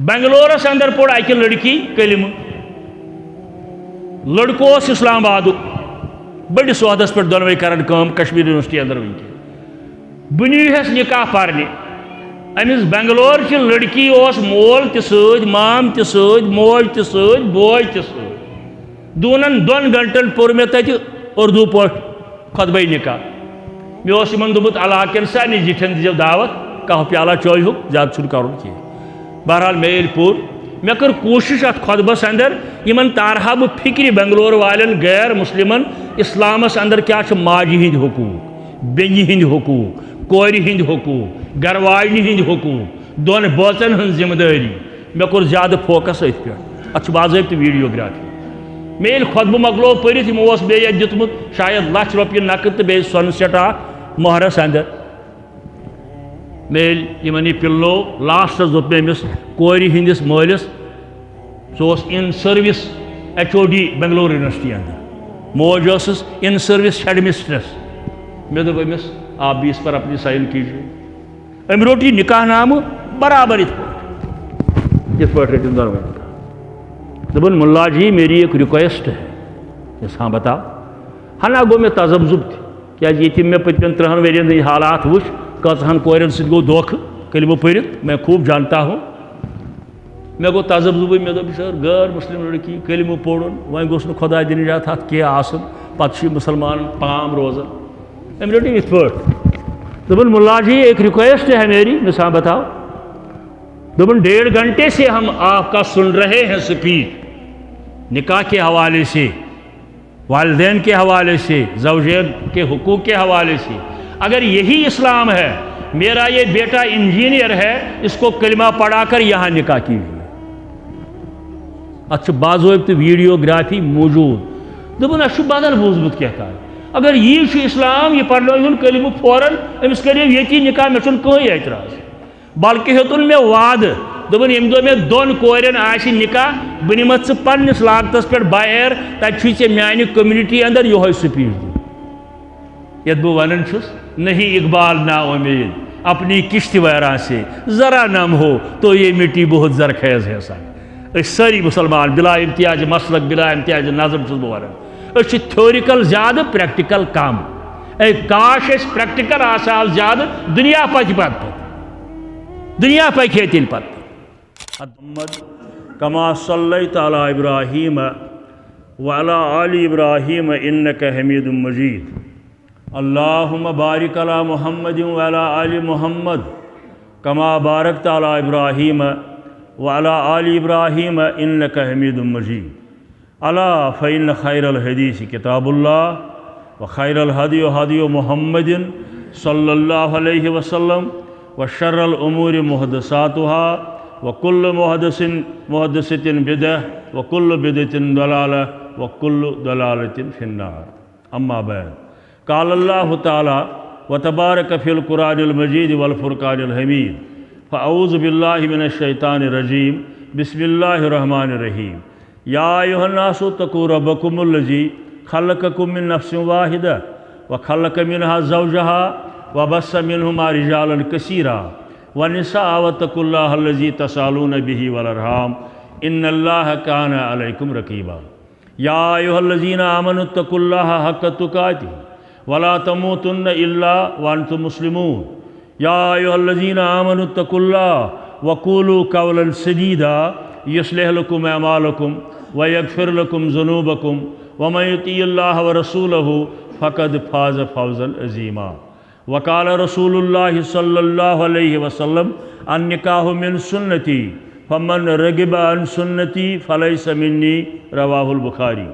بنگلورس اندر پوڑ اکہ لڑکی کلمہ لڑکو اسلام آباد بڑس عہدس پہ دونوے کران کام کشمیر یونیورسٹی اندر ونکس بنیس نکاح پرنے امس بنگلور کی لڑکی مول تہ ست مام تہ ست موج تہ ست بوج تہ ست دونن 2 گھنٹن پور مے تت اردو پٲٹھۍ خطبہ نکاح مے دوٚپمُت علاقن سارنٕے زِٹھٮ۪ن دِزیو دعوت کہہ پیالہ چٲے ہُک زیادٕ چھُنہٕ کرُن کینٛہہ بہرحال مے ییٚلہِ پوٚر مے کٔر کوٗشِش اتھ خطبس اندر یمن تارہا بہٕ فکرِ بنگلور والٮ۪ن غیر مسلمن اسلامس اندر کیٛاہ چھِ ماجہِ ہٕنٛدۍ حقوٗق بیٚنہِ ہٕنٛدۍ حقوٗق کورِ ہٕنٛدۍ حقوٗق گرواجنہِ ہٕنٛدۍ حقوٗق 2 بٲژن ہٕنٛز ذمہٕ دٲری مے کوٚر زیادٕ فوکس أتھۍ پٮ۪ٹھ اتھ چھُ باضٲبطہٕ ویڈیوگرافی مے ییٚلہِ خطبہٕ مۄکلوو پٔرِتھ یِمو اوس بیٚیہِ اَتھ دیُتمُت شاید لچھ رۄپیہِ نقد تہٕ بیٚیہِ سۄنہٕ سٮ۪ٹ اکھ مۄہرس اندر مے ییٚلہِ یِمن یہِ پِلنوو لاسٹس دوٚپ مےٚ أمِس کورِ ہٕنٛدِس مٲلِس سُہ اوس ان سٔروِس HOD بنگلور یونیورسٹی اندر موج ٲسٕس ان سٔروِس ہیڈ مسٹرس مے دوٚپ أمِس آپ بھی اس پر اپنی سائن کیجیے أمۍ روٚٹ یہِ نکاح نامہٕ برابر یِتھ پٲٹھۍ رٔٹِن دۄنوَے نکاح دوٚپُن مُلا جی میری ایک ریکویسٹ ہے یس ہاں بتاؤ ہنا گوٚو مےٚ تذبذب تہِ کیٛازِ ییٚتہِ مےٚ پٔتمٮ۪ن 30 ؤرین ہٕنٛدۍ حالات وٕچھ کۭژہن کورٮ۪ن سۭتۍ گوٚو دھوکہٕ کلمہ پٔرِتھ میں خوب جانتا ہوں مےٚ گوٚو تذبذبٕے مےٚ دوٚپ یہِ چھِ غٲر مسلم لڑکی کلمہ پوٚرُن وۄنۍ گوٚژھ نہٕ خۄداے دِنہٕ جات اتھ کینٛہہ آسُن پتہٕ چھُ یہِ مُسلمان پام روزان أمۍ رٔٹ یِتھ پٲٹھۍ دوٚپُن مُلا جی ایک ریکویسٹ ہے میری مثال بتاؤ دوٚپُن 1.5 گھنٹے سے ہم آپ کا سن رہے ہیں سپیچ نکاح کے حوالے سے والدین کے حوالے سے زوجین کے حقوق کے حوالے سے اگر یہی اسلام ہے میرا یہ بیٹا انجینئر ہے اس کو کلمہ پڑھا کر یہاں نکاح کیجیے اتھ چھُ باضٲبطہٕ ویڈیوگرافی موجود دوٚپُن اَسہِ چھُ بدل بوٗزمُت کینٛہہ اگر یی چھُ اسلام یہ پرنٲیہُن کلمہ فوراً أمِس کٔرِو ییٚتی نکاح مےٚ چھُنہٕ کٕہٕنۍ اعتراض بلکہ ہیوٚتُن مےٚ وعدٕ دوٚپُن ییٚمہِ دۄہ مےٚ 2 کورٮ۪ن آسہِ نکاح بہٕ نِمتھ ژٕ پننِس لاگتس پٮ۪ٹھ بایر تتہِ چھُے ژےٚ میانہِ کٔمنِٹی اندر یِہوٚے سپیچ دیُن یتھ بہٕ ونان چھُس نہیں اقبال نا امید اپنی کشت ویراں سے ذرا نم ہو تو یہ مٹی بہت زرخیز ہے سن أسۍ سٲری مُسلمان بلا امتیاز مسلک بلا امتیاز نظم چھُس بہٕ ونان أسۍ چھِ تھیورِکل زیادٕ پریکٹیکل کم اے کاش أسۍ پریکٹیکل آسہٕ ہاو زیادٕ دنیا پکہِ پتہٕ دنیا پکہِ ہے تیٚلہِ پتہٕ محمد کما صلیت علی ابراہیم وعلی آل ابراہیم انک حمید مجید اللہم بارک علی محمد وعلی آل محمد کما بارکت علی ابراہیم وعلی آل ابراہیم انک حمید مجید الا فإن خیر الحدیث کتاب اللہ وخیر الہدی ہدی محمد صلی اللہ علیہ وسلم وشر الامور محدثاتها وكل محدثة بدعة وكل بدعة ضلالة وكل ضلالة في النار اما بعد قال الله تعالى وتبارك في القرآن المجيد والفرقان الحميد فأعوذ بالله من الشيطان الرجيم بسم الله الرحمن الرحيم يا أيها الناس اتقوا ربكم الذي خلقكم من نفس واحدة وخلق منها زوجها وبث منهما رجالا كثيرا ونساء واتقوا الله الذي تسألون به والأرحام إن الله كان عليكم رقيبا يا أيها الذين آمنوا اتقوا الله حق تقاته ولا تموتن إلا وأنتم مسلمون يا أيها الذين آمنوا اتقوا الله وقولوا قولا سديدا يصلح لكم أعمالكم ويغفر لكم ذنوبكم ومن يطع الله ورسوله فقد فاز فوزا عظيما وقال رسول الله صلى الله عليه وسلم النكاح من سنتي فمن رغب عن سنتي فليس مني رواه البخاري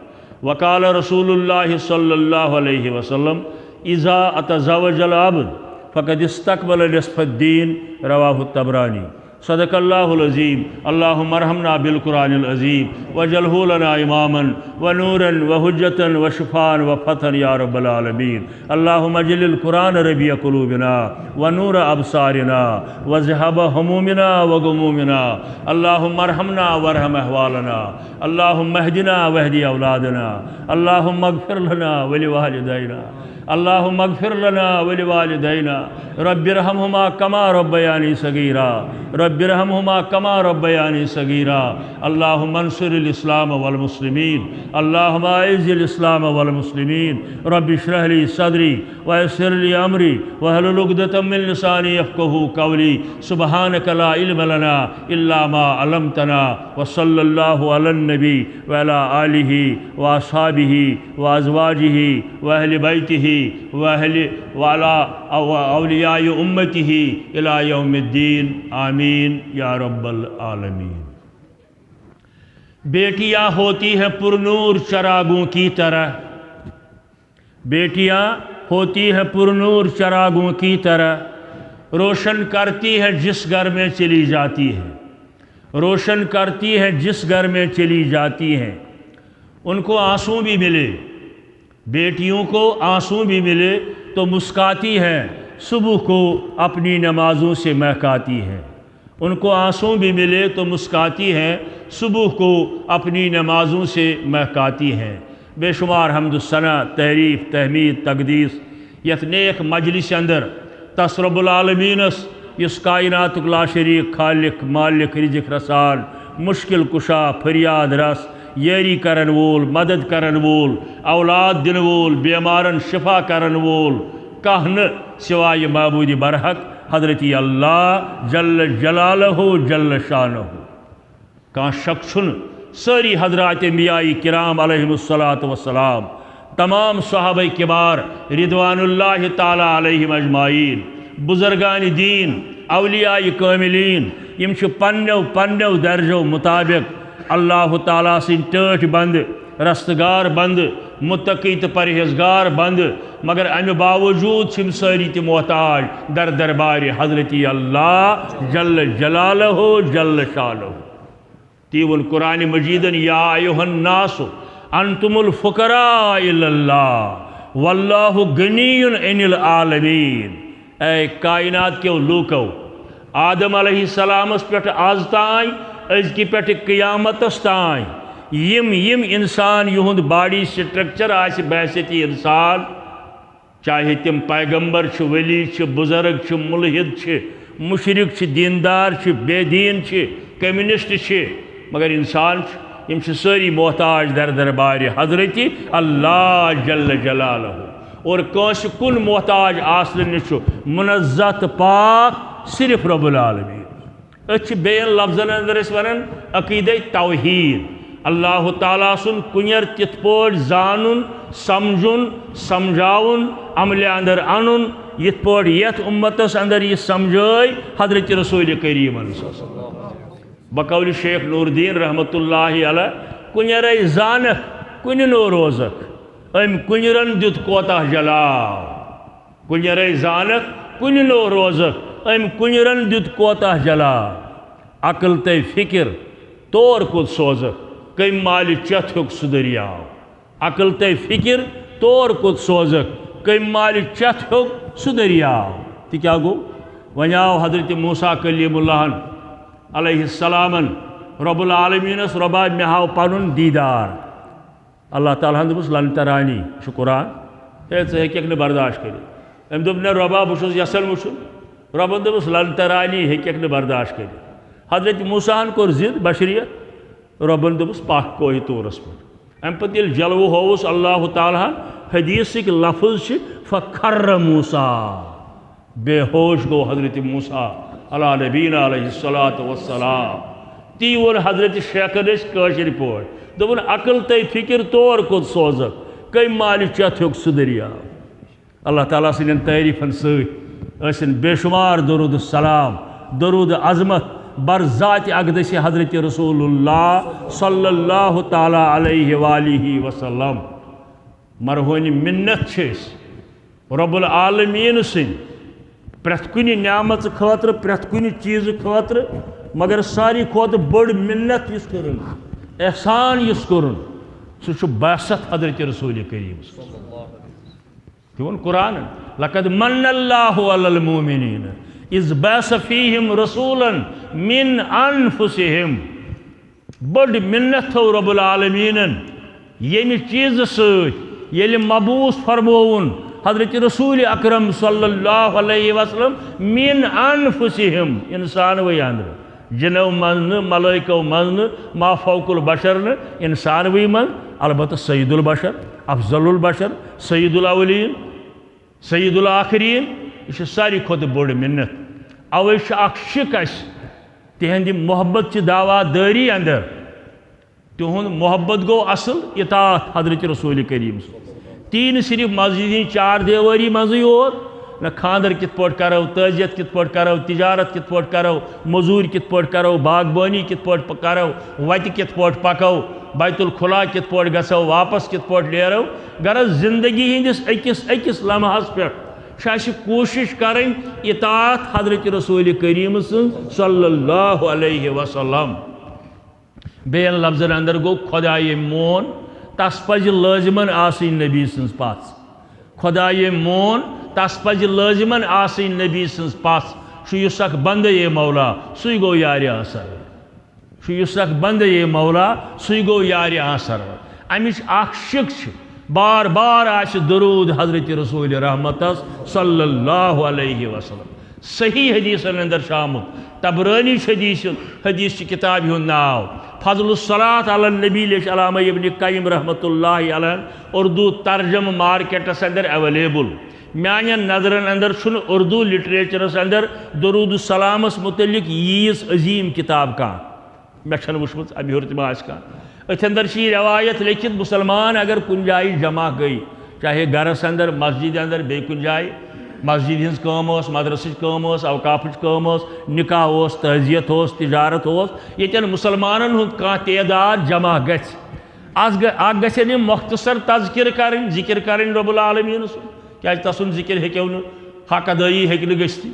وقال رسول الله صلى الله عليه وسلم إذا أتزوج العبد فقد استقبل نصف الدين رواه الطبراني صدق الله العظيم اللهم ارحمنا بالقرآن العظيم واجعله لنا إماما ونورا وحجة وشفاء وفتحا يا رب العالمين اللهم اجعل القرآن ربيع قلوبنا ونور أبصارنا وذهاب همومنا وغمومنا اللهم ارحمنا وارحم أحوالنا اللهم اهدنا واهد أولادنا اللهم اغفر لنا ولوالدينا اللهم اغفر لنا ولوالدينا رب ارحمهما كما ربياني صغيرا رب ارحمهما كما ربياني صغيرا اللهم انصر الإسلام والمسلمين اللهم اعز الإسلام والمسلمين رب اشرح لي صدري ويسر لي أمري واحلل عقدة من لساني يفقهوا قولي سبحانك لا علم لنا إلا ما علمتنا وصلى الله على النبي وعلى آله وأصحابه وأزواجه وأهل بيته وعلى أولياء أمته إلى يوم الدين آمين یا رب العالمین۔ بیٹیاں ہوتی ہیں پرنور چراغوں کی طرح، بیٹیاں ہوتی ہیں پرنور چراغوں کی طرح، روشن کرتی ہے جس گھر میں چلی جاتی ہے، روشن کرتی ہے جس گھر میں چلی جاتی ہیں۔ ان کو آنسو بھی ملے، بیٹیوں کو آنسو بھی ملے تو مسکاتی ہے، صبح کو اپنی نمازوں سے مہکاتی ہے۔ ان کو آنسو بھی ملے تو مسکاتی ہیں، صبح کو اپنی نمازوں سے مہکاتی ہیں۔ بے شمار حمد و ثنا، تعریف، تحمید، تقدیس یت نیک مجلس اندر تس رب العالمینس اس کائنات لا شریک خالق مالک رزق رسان مشکل کشا فریاد رس یاری کرن وول مدد کرن وول اولاد دن وول بیمارن شفا کرن وول کہن سوائے معبود برحق حضرت اللہ جل جلالہ جل شانہ۔ کان شک چھن ساری حضرات انبیاء کرام علیہم السلام، تمام صحابہ کبار رضوان اللہ تعالی علیہم اجمعین، بزرگان دین، اولیاء کاملین، یم چھ پنو درجو مطابق اللہ تعالیٰ سن ٹاٹ بند، رستگار بند، متقی تو پرہیزگار بند، مگر امہ باوجود چھم ساری تی محتاج در دربار حضرت اللہ جل جلالہ جل شانہ۔ تیون قرآن مجیدن یا ایوہ الناس انتم الفقراء اللہ واللہ غنی عن العالمین۔ اے کائنات کے لوکو، آدم علیہ السلام اس پیٹھ آز تائیں از کی پیٹھ قیامت اس تائیں یم انسان یہند باڈی سٹرکچر آس بحثیتی انسان، چاہے تم پیغمبر چھ ولی چھ بزرگ چھ ملحد چھ مشرک چھ دیندار چھ بے دین چھ کمیونسٹ چھ، مگر انسان یم چھ ساری محتاج در دربار حضرت اللہ جل جلالہ، اور کانس کن محتاج آسن چھو منزت پاک صرف رب العالمین۔ اچھ بین لفظن اندر اس ونن عقیدہ توحید، اللہ تعالیٰ سن کنیر تت پوٹ زانن سمجھن سمجھاؤن عمل اندر انن یت پوٹ یت امتس اندر یہ سمجھائی حضرت رسول کریم صلی اللہ علیہ وسلم۔ بقول شیخ نور الدین رحمت اللہ علیہ کنیر زانک کن نو روزک ام کنیرن دیت کوتاہ جلاو، کنیر زانک کن نو روزک ام کنیرن دیت کوتاہ جلاو، عقل تے فکر طور کت سوزک کم مال چت ہک سدریاو، عقل تے فکر طور کت سوزک کم مال چت ہک سدریاو۔ تی کیا گو ونیاو حضرت موسیٰ کلیم اللہ علیہ السلام رب العالمین اس ربا مہاو پانن دیدار، اللہ تعالیٰ دس لن ترانی قرآن ہیک نے برداشت کر ام دے ربا بس یسن وچن ربن دس لن ترانی ہیک نے برداشت کر۔ حضرت موسیٰ کور ضد بشریت، ربن دس پاک کوہ طورس پہ ام پتہ جلوہ ہوس اللہ تعالیٰ حدیثک لفظ فخر موسیٰ، بے ہوش گو حضرت موسیٰ علی نبینا علیہ السلام۔ تیون حضرت شیخنس کاشر پوٹ دپن عقل تے فکر طور کت سوزک کئی مال چت ہک سدریا۔ اللہ تعالیٰ سن تعریفن ستن بے شمار درود السلام درود عظمت بر ذات اقدس حضرت رسول اللہ صلی اللہ تعالی علیہ وآلہ وسلم۔ مرہون منت چھس رب العالمین سن پرت کنی نعمت خاطر پرت کنی چیز خاطر، مگر ساری کھوت بڑ منت اس کرن احسان اس کرن سو بعثت حضرت رسول کریم تیون قرآن لقد من اللہ علی المؤمنین اذ بعث فیہم رسولا من انفسہم۔ بڑ منت تھو رب العالمین یمی چیز ست یل مبعوث فرمون حضرت رسول اکرم صلی اللہ علیہ وسلم من انفسہم انسان وی اندر جنو من ملائکو من ما فوق البشر انسان وی من البتہ سید البشر افضل البشر سید الاولین سید الاخرین یہ ساری کھت بوڑ منت اوے اخ شک اس تہندی محبت چہ دعویٰ داری اندر تہند محبت گو اصل اطاعت حضرت رسول کریم تین صرف مسجد 4 دیواری مزی اور نہ خاندر کت پوٹ کرو تعزیت کت پوٹ کرو تجارت کت پوٹ کرو مزور کت پوٹ کرو باغبانی کت پوٹ کرو وت کت پوٹ پکو بیت الخلا کت پوٹ گسو واپس کت پوٹ نیرو غرض زندگی ہندس اکس لمحس پہ کوشش کریں اطاعت حضرت رسول کریم صلی اللہ علیہ وسلم بین لفظن اندر گو خدائے مون تس پز لازمن آسین نبی سنز پاس خدائے مون تس پز لازمن آسین نبی سنز پاس شو اخ بندے مولا سی گو یار آسر شو اخ بندے مولا سی گو یار آسر امچ اخ شک بار بار آس درود حضرت رسول رحمت صلی اللہ علیہ وسلم صحیح حدیث اندر شامت تبرانی حدیث کتاب ہند ناو فضل الصلاة علی النبی لیش علامہ ابن قیم رحمت اللہ علیہ اردو ترجم مارکیٹس اندر اویلیبل میان نظرن اندر چھن اردو لٹریچرس اندر درود السلامس متعلق ییس عظیم کتاب کا میں چھن وچمت ابھی ہرتما آس کا اتندر چھ روایت لیکن مسلمان اگر کن جائے جمع گئی چاہے گھرس اندر مسجد اندر بے کن جائے مسجد ہز کام مدرسہ کام اوقافچ کام نکاح تعزیت تجارت یتن مسلمانن ہند کان تعداد جمع گھ گھن مختصر تذکر کریں ذکر کریں رب العالمین سن کیا تسن ذکر ہیکو حق ادائی ہیکہ گھتی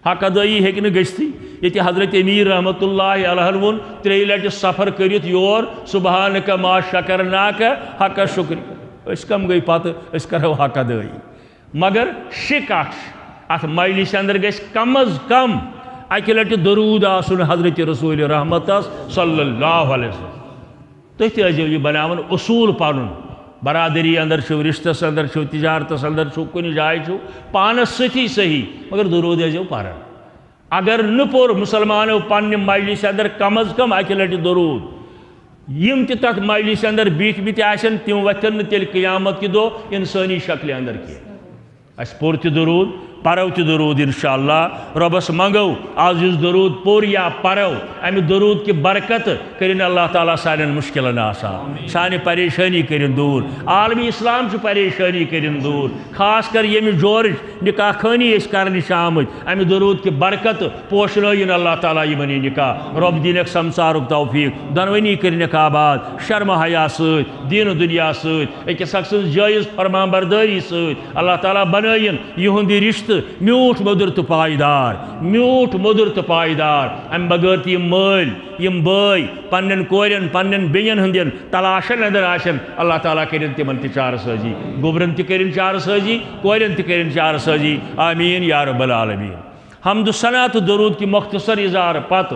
حق ادائی ہیکہ گھتی یہ حضرت امیر رحمت اللہ علیہ ون 3 لٹہ سفر کرت یور سبحانک ما شکرناک حق شکر اس کم گئی پتہ اس کرو حق ادائی مگر شک ات مجلس اندر گھس کم از کم اکہ لٹہ درود آسن حضرت رسول رحمت صلی اللہ علیہ وسلم تھی ٲسِو یہ بناون اصول پن برادری اندر چھو رشتس اندر چھو تجارتس اندر چھو کن جائے چھو پانس ستی صحیح مگر درود ٲسِو پران اگر نہ پور مسلمانو پنہ مجلس اندر کم از کم اکہ لٹہ درود یم تہ تت مجلس اندر بیٹھ بت آسن تم وتھن نہ تیل قیامت کہ دو انسانی شکل اندر کی اس پور تہ درود پرو تہ درود انشاءاللہ ربس منگو آز اس درود پور یا پرو امہ درود کی برکت کرن اللہ تعالیٰ سانن مشکلن آسان سانہ پریشانی کرن دور عالمی اسلام چھ پریشانی کرن دور خاص کر یم جورج نکاح خانی اس کرن آمت امہ درود کی برکت پوشنائن اللہ تعالیٰ یمنی نکاح رب دینک سمسارک توفیق دنونی کرنک آباد شرم حیا ست دین و دنیا ست اکس اکھ سن جائز فرمان برداری ست اللہ تعالیٰ بنائن یہندی رشتہ میوٹ مدر تو پائیدار میوٹ مدر تو پائیدار ام بغیر یم مل یم بھائی پنن کورین پنن بین ہندین تلاشن اندر آشن اللہ تعالیٰ کرن تمن تہ چار سازی گوبرن تہ کرن چار سازی کورین تہ کرن چار سازی آمین یا رب العالمین حمد و ثنا تو درود کی مختصر اظہار پتہ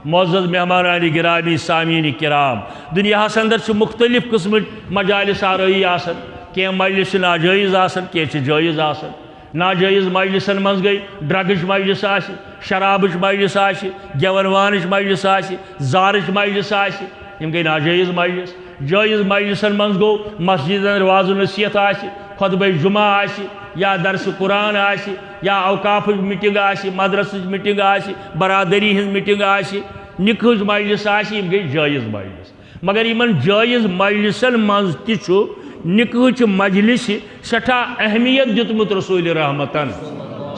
معزز مہمان گرامی سامعین کرام دنیا اندر مختلف قسم مجالس آرائی آسن کی مجلس ناجائز آسن کی جائز آسن ناجائز مجلسن مز گئی ڈرگش مجلس آسی شرابچ مجلس آسی گیون وانچ مجلس آسی زارچ مجلس آسی یم گئی ناجائز مجلس جائز مجلسن مز گو مسجد اندر واض و نصیحت آسی خطبہ جمعہ آسی یا درس قرآن آسی یا اوقاف میٹنگ آسی مدرسہ میٹنگ آسی برادری ہز میٹنگ آسی نکاح مجلس آسی یم گئی جائز مجلس مگر یمن جائز مجلسن مز تہ نکاح مجلس سٹھا اہمیت دتمت رسول رحمتن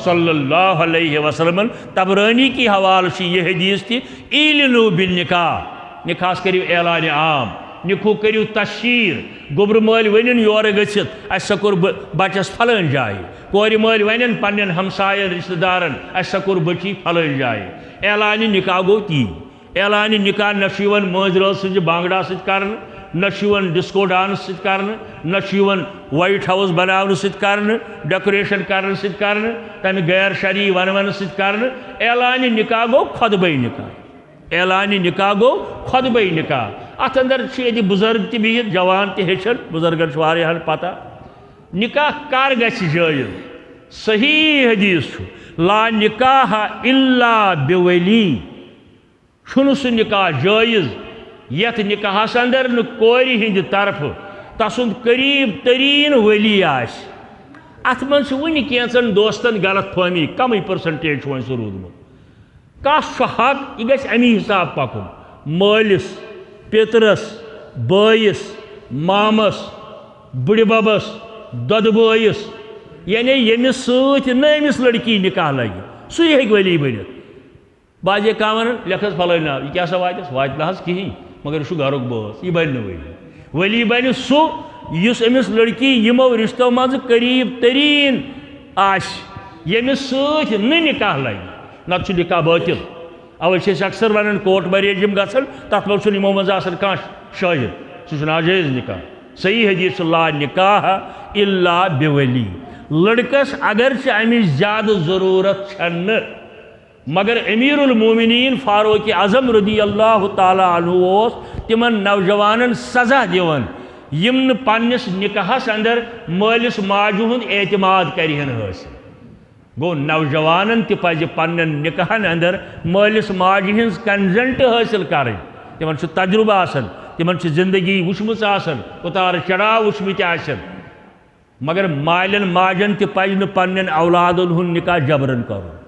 صلی اللہ علیہ وسلم تبرانی کی حوالہ یہ حدیث تھی اعلنوا بالنکاح نکاح کریو اعلان عام نکاح کریو تشہیر گوبر مل ونن یور گھت اس کور بچس پھلن جائے کور مل ونن پنن ہمسائن رشتہ دارن اس کور بچی پھلن جائے اعلان نکاح گو تی اعلان نکاح نشیون ماجرا سج بانگڑا ست کرن نشیون ڈسکو ڈانس ست کرن نشیون وائٹ ہاؤس بناون ست کرن ڈیکوریشن کرن ست کرن تمہ غیر شرعی ون ست کرن اعلان نکاح گو خطبہ نکاح اعلان نکاح گو خطبہ نکاح ات اندر یہ بزرگ تہ بہت جوان تہ ہیچن بزرگن واریاہن پتہ نکاح کر گژھِ جٲیز صحیح حدیث لا نکاح الا بولی چھُنہٕ سُہ نکاح جٲیز یتھ نکاحس اندر نہٕ کورِ ہٕنٛدِ طرفہٕ تسُنٛد قریٖب تریٖن ولی آسہِ اتھ منٛز چھُ وُنہِ کینٛژن دوستن غلط فہمی کمٕے پٔرسنٹیج چھُ وۄنۍ سُہ روٗدمُت کس چھُ حق یہ گژھِ امی حساب پکُن مٲلِس پیترس بٲیِس مامس بٕڈِببس دۄدٕ بٲیِس یعنی ییٚمِس سۭتۍ نہٕ أمِس لڑکی نکاح لگہِ سُے ہیٚکہِ ولی بٔنِتھ بعضے کانٛہہ ونان لیکھ حظ فلٲنۍ ناو یہِ کیٛاہ سا واتٮ۪س واتہِ نہٕ حظ کِہیٖنۍ مگر یہِ چھُ گرُک بٲژ یہِ بنہِ نہٕ ولی بنہِ سُہ یُس أمِس لڑکی یِمو رشتو منٛزٕ قریٖب تریٖن آسہِ ییٚمِس سۭتۍ نہٕ نکاح لگہِ نتہٕ چھُ نکاح باطل اوے چھِ أسۍ اکثر ونان کورٹ میریج یِم گژھن تتھ منٛز چھُنہٕ یِمو منٛز آسان کانٛہہ شٲہد سُہ چھُ ناجٲیز نکاح صحیح حدیث چھُ لا نکاح الا بولی لڑکس اگرچہ امِچ زیادٕ ضروٗرت چھنہٕ مگر امیر المومنین فاروق اعظم رضی اللہ تعالیٰ عنہ اوس تمن نوجوانن سزا دِوان یم نہٕ پننس نکاحس اندر مٲلِس ماجہِ ہُنٛد اعتماد کرِہن حٲصِل گوٚو نوجوانن تہِ پزِ پننٮ۪ن نکاحن اندر مٲلِس ماجہِ ہٕنٛز کنزنٹ حٲصِل کرٕنۍ تمن چھُ تجربہٕ آسان تمن چھِ زندگی وٕچھمٕژ آسان اُتار چڑاو وٕچھمٕتۍ آسن مگر مالٮ۪ن ماجن تہِ پزِ نہٕ پننٮ۪ن اولادن ہُنٛد نکاح جبرن کرُن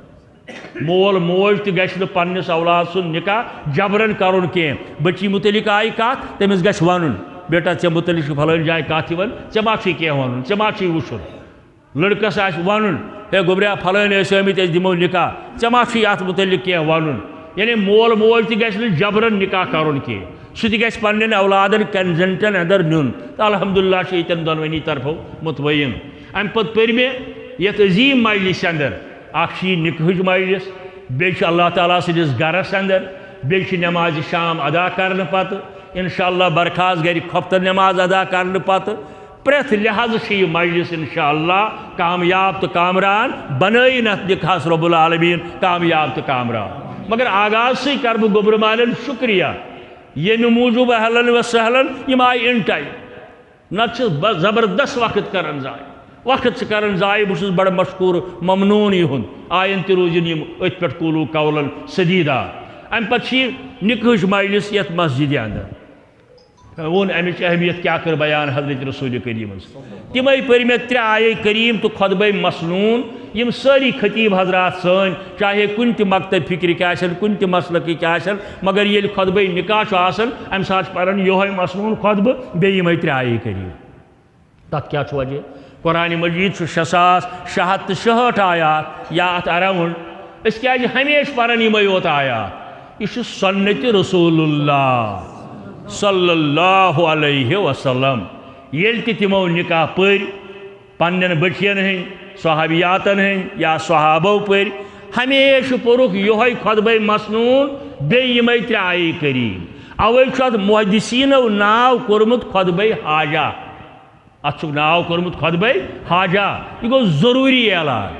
مول موج تہِ گژھِ نہٕ پننس اولاد سُنٛد نکاح جبرن کرُن کینٛہہ بچی متعلق آیہِ کتھ تٔمِس گژھِ ونُن بیٹا ژےٚ متعلق چھُ فلٲنۍ جایہِ کتھ یِوان ژےٚ ما چھُے کینٛہہ ونُن ژےٚ ما چھُے وٕچھُن لڑکس آسہِ ونُن ہے گوٚبریا فلٲنۍ ٲسۍ آمٕتۍ أسۍ دِمو نکاح ژےٚ ما چھُے اتھ متعلق کینٛہہ ونُن یعنی مول موج تہِ گژھِ نہٕ جبرن نکاح کرُن کینٛہہ سُہ تہِ گژھِ پننٮ۪ن اولادن کنزنٹن اندر نیُن تہٕ الحمدللہ چھُ ییٚتٮ۪ن دۄنوٕنی طرفو مطمعین امہِ پتہٕ پٔرۍ مےٚ یتھ عظیٖم مجلسہِ اندر اکھ چھِ یہِ نکاحٕچ مجلس بیٚیہِ چھُ اللہ تعالیٰ سٕنٛدِس گرس اندر بیٚیہِ چھِ نٮ۪مازِ شام ادا کرنہٕ پتہٕ انشاءاللہ برخاست گرِ خۄفتن نٮ۪ماز ادا کرنہٕ پتہٕ پرٛٮ۪تھ لحاظہٕ چھِ یہِ مجلس انشاءاللہ کامیاب تہٕ کامران بنٲیِن اتھ نکاحس رب العالمیٖن کامیاب تہٕ کامران مگر آغازسٕے کرٕ بہٕ گوٚبرٕ مالٮ۪ن شُکریہ ییٚمہِ موٗجوٗب اہلن و سہلن یِم آیہِ اِن ٹایم نتہٕ چھُس بہٕ زبردست وقت کران ضایع وقت چھِ کران ضایع بہٕ چھُس بڑٕ مشکوٗر ممنوٗن یِہُنٛد آیِن تہِ روٗزِن یِم أتھۍ پٮ۪ٹھ قوٗلوٗ قولن سدیٖدہ امہِ پتہٕ چھِ یہِ نکاحٕچ مجلس یتھ مسجدِ اندر ووٚن امِچ اہمیت کیٛاہ کٔر بیان حضرت رسول کریٖمس تِمے پٔرۍ مےٚ 3 آیے کریٖم تہٕ خۄطبے مسنوٗن یِم سٲری خطیٖب حضرات سٲنۍ چاہے کُنہِ تہِ مکتب فکرٕکۍ آسن کُنہِ تہِ مسلکٕکۍ آسن مگر ییٚلہِ خۄطبے نکاح چھُ آسان امہِ ساتہٕ چھِ پران یِہوے مسنوٗن خۄطبہٕ بیٚیہِ یِمے 3 آیے کریٖم تتھ کیٛاہ چھُ وجہ قرآنِ مجیٖد چھُ 6666 آیات یا اتھ اراوُنٛڈ أسۍ کیٛازِ ہمیشہِ پران یِمے یوت آیات یہِ چھُ سنتِ رسول اللہ صلی اللہ علیہ وسلم ییٚلہِ تہِ تِمو نکاح پٔرۍ پننٮ۪ن بٔچین ہٕنٛدۍ صحابیاتن ہٕنٛدۍ یا صحابو پٔرۍ ہمیشہِ پوٚرُکھ یِہوے خۄطبے مسنوٗن بیٚیہِ یِمے 3 آیے کریٖم اوے چھُ اتھ محدثیٖنو ناو کوٚرمُت خۄطبے حاجہ اتھ چھُکھ ناو کوٚرمُت خۄطبے حاجہ یہِ گوٚو ضروٗری اعلان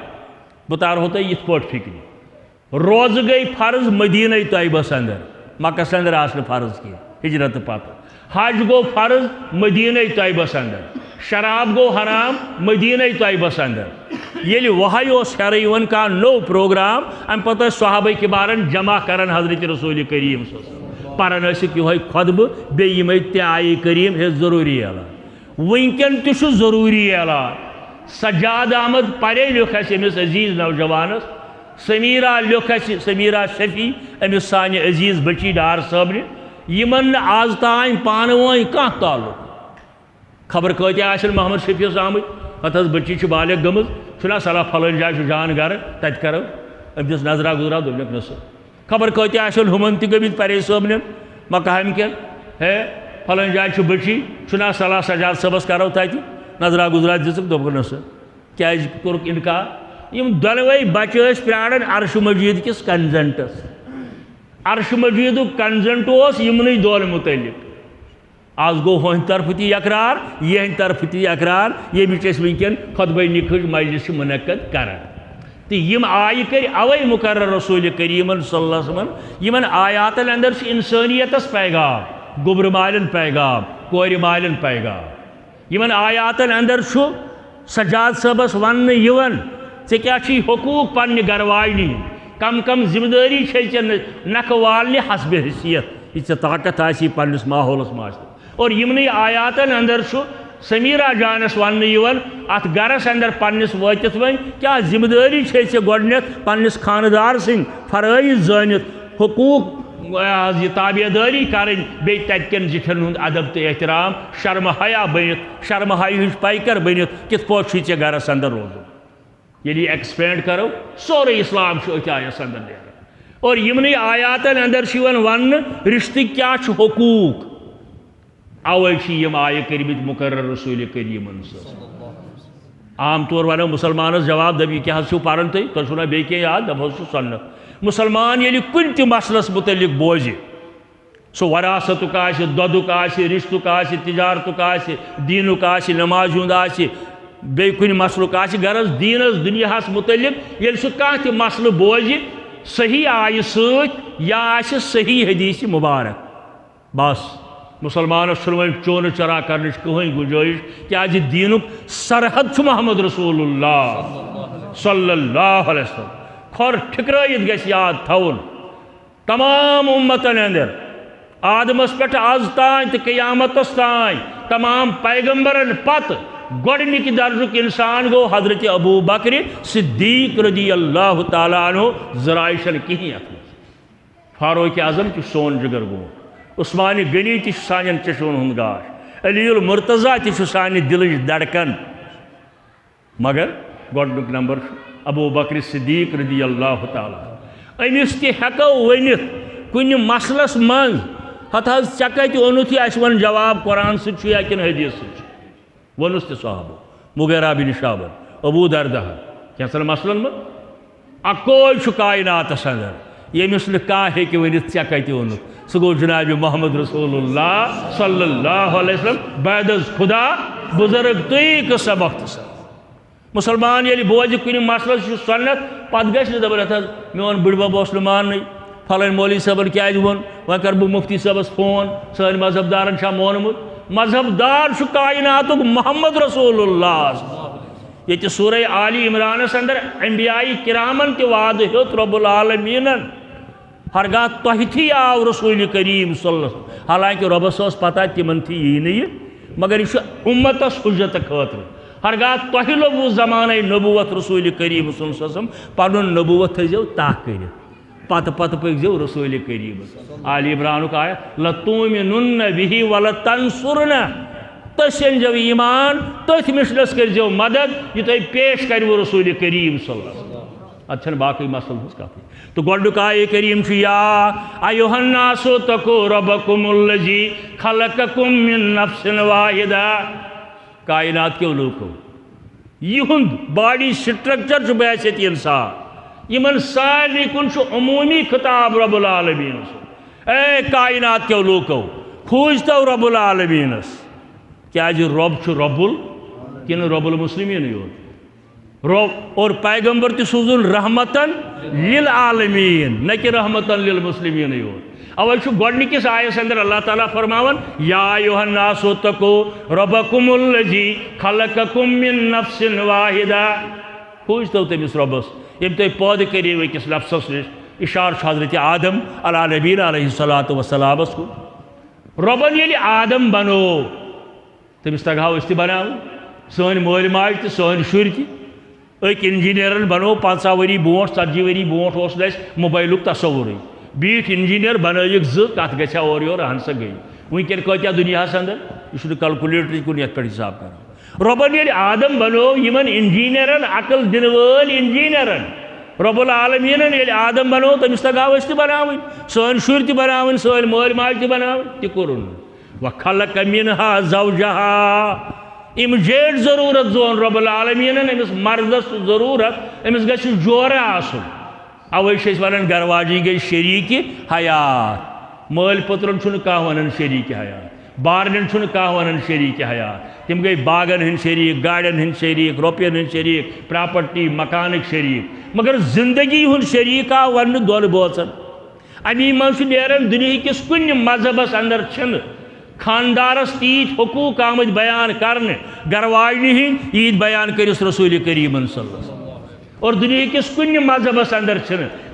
بہٕ تارہو تۄہہِ یِتھ پٲٹھۍ فکرِ روزٕ گٔے فرض مدیٖنَے طیبس اندر مکس اندر آسہٕ نہٕ فرض کینٛہہ ہجرت پتہٕ حج گوٚو فرض مدیٖنَے طیبس اندر شراب گوٚو حرام مدیٖنَے طیبس اندر ییٚلہِ وہے اوس ہیرٕ یِوان کانٛہہ نوٚو پروگرام امہِ پتہٕ ٲسۍ صحابہ کِبارن جمع کران حضرت رسول کریم پران ٲسِکھ یِہوے خۄطبہٕ بیٚیہِ یِمے 3 آیے کریٖم ہے ضروٗری اعلان وٕنکٮ۪ن تہِ چھُ ضروٗری اعلان سجاد احمد پرے لیوٚکھ اَسہِ أمِس عزیٖز نوجوانس سمیٖرا لیوٚکھ اَسہِ سمیٖرا شفیع أمِس سانہِ عزیٖز بچی ڈار صٲبنہِ یِمن نہٕ آز تام پانہٕ ؤنۍ کانٛہہ تعلق خبر کۭتیاہ آسن محمد شفیعس آمٕتۍ پتہٕ حظ بچی چھِ بالغ گٔمٕژ چھُنا صلاح فلٲنۍ جایہِ چھُ جان گرٕ تتہِ کرو أمۍ دِژ نظرا گُزرا دوٚپنکھ نہ سا خبر کۭتیاہ آسن ہُمن تہِ گٔمٕتۍ پرے صٲبنٮ۪ن مکامہِ کٮ۪ن ہے فلٲنۍ جایہِ چھُ بچی چھُنا صلاح سجاد صٲبس کرو تتہِ نظرا گُزرا دِژٕکھ دوٚپُکھ نہ سا کیٛازِ کوٚرُکھ اِنکار یِم دۄنوَے بچہٕ ٲسۍ پیاران عرشہِ مجیٖد کِس کنزنٹس عرشہِ مجیٖدُک کنزنٹ اوس یِمنٕے دۄن متعلق آز گوٚو ہُہنٛدِ طرفہٕ تہِ اقرار یِہنٛدِ طرفہٕ تہِ اقرار ییٚمِچ أسۍ وٕنکٮ۪ن خۄطبے نکاحٕچ مجلس چھِ منعقد کران تہٕ یِم آیہِ کٔرۍ اوے مقرر رسول کریٖمن صلی اللہ علیہ وسلم یِمن آیاتن اندر چھُ انسٲنیتس پیغام گوٚبرٕ مالٮ۪ن پیغام کورِ مالٮ۪ن پیغام یِمن آیاتن اندر چھُ سجاد صبس ون کیا حقوق پنہ گھر واجنی کم کم ذمہ داری ے نکھ والنہ حسب حیثیت یہ طاقت آسی پنس ماحولس ماز اور یمنی آیاتن اندر سمیرہ جانس ون ات گرس اندر پنس واتت ون کیا ذمہ داری گۄڈنیتھ پنس خاندار سن فرائض زانت حقوق یہ تابع داری کریں بی تتکن زٹھن ہند ادب تو احترام شرم حیا بنت شرم حیا ہز پیکر بنت کت پہ ے گرس اندر روزن یعنی ایکسپینڈ کرو سورے اسلام ات آیس اندر نیران اور یمنی آیاتن اندر ون رشتہ کیا حقوق اوے یم آیہ کرمت مقرر رسول کریم عام طور ونو مسلمانس جواب دبی کیا پران تھی چھو نا بی کی یاد دپ سنت مسلمان یلی کن تہ مسلس متعلق بوزِ سو وراثتک آسہِ دودک آسہِ رشتک آسہِ تجارتک آسہِ دینک آسہِ نماز ہند آسہِ بی کن مسلک آسہِ غرض دینس دنیاہس متعلق یل سہ کانٛہہ تہ مسلہ بوزِ صحیح آیہ ست یا آسہِ صحیح حدیث مبارک بس مسلمانس ون چون چرا کرنچ کہیں گنجائش کیا دینک سرحد محمد رسول اللہ صلی اللہ علیہ وسلم کھر ٹھکرائیت گیس یاد تھون تمام امتن اندر آدمس پہ آز تان تو قیامتس تان تمام پیغمبرن پت گۄڈنِکہِ درجُک انسان گو حضرت ابو بکر صدیق رضی اللہ تعالیٰ عنہ ذرائشن کہیں ات فاروق اعظم تہ سون جگر گو عثمان غنی تہ سانین چشمن ہند گاش علی المرتضیٰ تہ سانہ دلچ دڑکن مگر گۄڈنیُک نمبر ابو بکر صدیق رضی اللہ تعالیٰ امس تہ ہیکو ونتھ کن مسلس من ہتھ حظ ژےٚ کتہِ اونُتھ یہِ اَسہِ وَن جواب قرآن سۭتۍ چھُ یا کِنہٕ حدیث سۭتۍ چھُ ونس تہ صحابو مغیرہ بن شعبہ ابو دردہ کینٛژن مسلن من اکوے چھُ کائناتس اندر ییٚمِس نہٕ کانٛہہ ہیٚکہِ ؤنِتھ ژےٚ کتہِ اوٚنُتھ سُہ گوٚو جناب محمد رسول اللہ صلی اللہ علیہ وسلم بعد از خدا بزرگ تُہۍ سبق تہ مسلمان ییٚلہِ بوزِ کُنہِ مسلس چھُ سنت پتہٕ گژھِ نہٕ دپن یتھ حظ میون بٕڈبب اوس نہٕ ماننٕے فلٲنۍ مولوی صٲبن کیٛازِ ووٚن وۄنۍ کرٕ بہٕ مفتی صٲبس فون سٲنۍ مذہب دارن چھا مونمُت مذہب دار چھُ کائناتُک محمد رسول اللہ ییٚتہِ سورہ آلی عمرانس اندر انبیاء کرامن تہِ وعدٕ ہیوٚت رب العالمیٖنن ہرگاہ تۄہہِ تھی آو رسول کریم صلی اللہ علیہ وسلم حالانکہ رۄبس ٲس پتہ تِمن تھی یی نہٕ یہِ مگر یہِ چھُ اُمتس حجت خٲطرٕ ہرگاہ تۄہہِ لوٚبوُ زمانے نبوت رسول کریم صلی اللہ علیہ وسلم پنُن نبوت تھٲیزیو تاہ کٔرِتھ پتہٕ پتہٕ پٔکزیو رسول کریم آلی عمرانُک آیت لَتُؤْمِنُنَّ بِهِ وَلَتَنصُرُنَّهُ تُہۍ أنزیو ایمان تٔتھۍ مِشنس کٔرزیو مدد یہِ تۄہہِ پیش کروٕ رسول کریم صلی اللہ علیہ وسلم اتھ چھنہٕ باقٕے مسلہٕ ہٕنٛز کتھٕے تو گۄڈنیُک آیہِ کریم چھُ یا ایُہا الناس اتقوا ربکم الذی خلقکم من نفس واحدہ کائنات کیو لوکو یہند باڈی سٹرکچر چھُ بحیثیت انسان یمن سارنٕے کُن چھُ عموٗمی خطاب رب العالمیٖنس اے کائنات کیو لوکو کھوٗجتو رب العالمیٖنس کیازِ رب چھُ ربُل کِنہٕ رب المسلمیٖنٕے یوت رب اور پیغمبر تہِ سوٗزُن رحمتن للعالمیٖن نہ کہ رحمتن للمسلمیٖنٕے یوت اوے چھُ گۄڈنِکِس آیس اندر اللہ تعالیٰ فرماون یا ایُہا الناس اتقوا ربکم الذی خلقکم من نفس واحدہ کھوٗجتو تٔمِس رۄبس ییٚمۍ تۄہہِ پٲدٕ کٔرِو أکِس نفسس نِش اِشارٕ چھُ حضرت آدم علیٰ نبیٖنہ علیہ الصلوٰۃ وسلامس کُن رۄبن ییٚلہِ آدم بنوو تٔمِس تگہاو أسۍ تہِ بناوٕنۍ سٲنۍ مٲلۍ ماجہِ تہِ سٲنۍ شُرۍ تہِ أکۍ انجیٖنیرن بنوو 50 ؤری برونٛٹھ 40 ؤری برونٛٹھ اوس نہٕ اَسہِ موبایلُک تصورٕے بیٖٹھۍ انجیٖنیر بنٲیِکھ زٕ کتھ گژھِ ہا اورٕ یورٕ اہن سا گٔے وٕنکٮ۪ن کۭتیاہ دُنیاہس اندر یہِ چھُنہٕ کلکُلیٹرٕے کُن یتھ پٮ۪ٹھ حساب کرو رۄبن ییٚلہِ آدم بنوو یِمن انجیٖنیرن عقل دِنہٕ وٲلۍ انجیٖنیرن رب العالمیٖنن ییٚلہِ آدم بنوو تٔمِس تگہاو أسۍ تہِ بناوٕنۍ سٲنۍ شُرۍ تہِ بناوٕنۍ سٲنۍ مٲلۍ ماجہِ تہِ بناوٕنۍ تہِ کوٚرُن نہٕ وخلق منہا زوجہا اِمجیٹ ضروٗرت زون رب العالمیٖنن أمِس مردس ضروٗرت أمِس گژھِ جورٕ آسُن اوے چھِ أسۍ ونان گھر واجی گٔے شریٖکہِ حیات مٲلۍ پٔترن چھُنہٕ کانٛہہ ونان شریٖکہِ حیات بارنٮ۪ن چھُنہٕ کانٛہہ ونان شریٖکہِ حیات تِم گٔے باغن ہٕنٛدۍ شریٖک گاڑٮ۪ن ہٕنٛدۍ شریٖک رۄپین ہٕنٛدۍ شریٖک پراپرٹی مکانٕکۍ شریٖک مگر زندگی ہُنٛد شریٖک آو وننہٕ دۄن بٲژن امی منٛز چھُ نیران دُنہِکِس کُنہِ مذہبس اندر چھِنہٕ خاندارس تیت حقوق آمد بیان کرنے گرواجنہ ہند عید بیان کرس رسول کریم صلی اللہ علیہ وسلم اور دنیا کس کن مذہبس اندر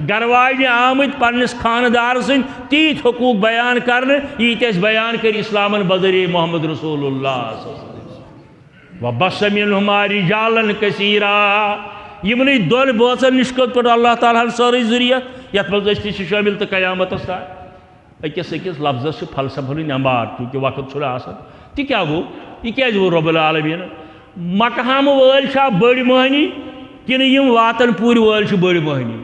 گرواجنہ آمد پنس خاندار سن تیت حقوق بیان کرنے یت اس بیان کر اسلامن بذریعہ محمد رسول اللہ صلی اللہ علیہ وسلم وبث منہما رجالا کثیرا یمن دون بوچن نش کت پہ اللہ تعالیٰ ساری ذریعت یت مز تہ شامل تو قیامت تام اکس لفظس فلسفہ نمبار چونکہ وقت آسان تہ کیا گو یہ کیا گو رب العالمین مقام ول بڑ مہنی کن یم واتن پور ول بڑ مہنی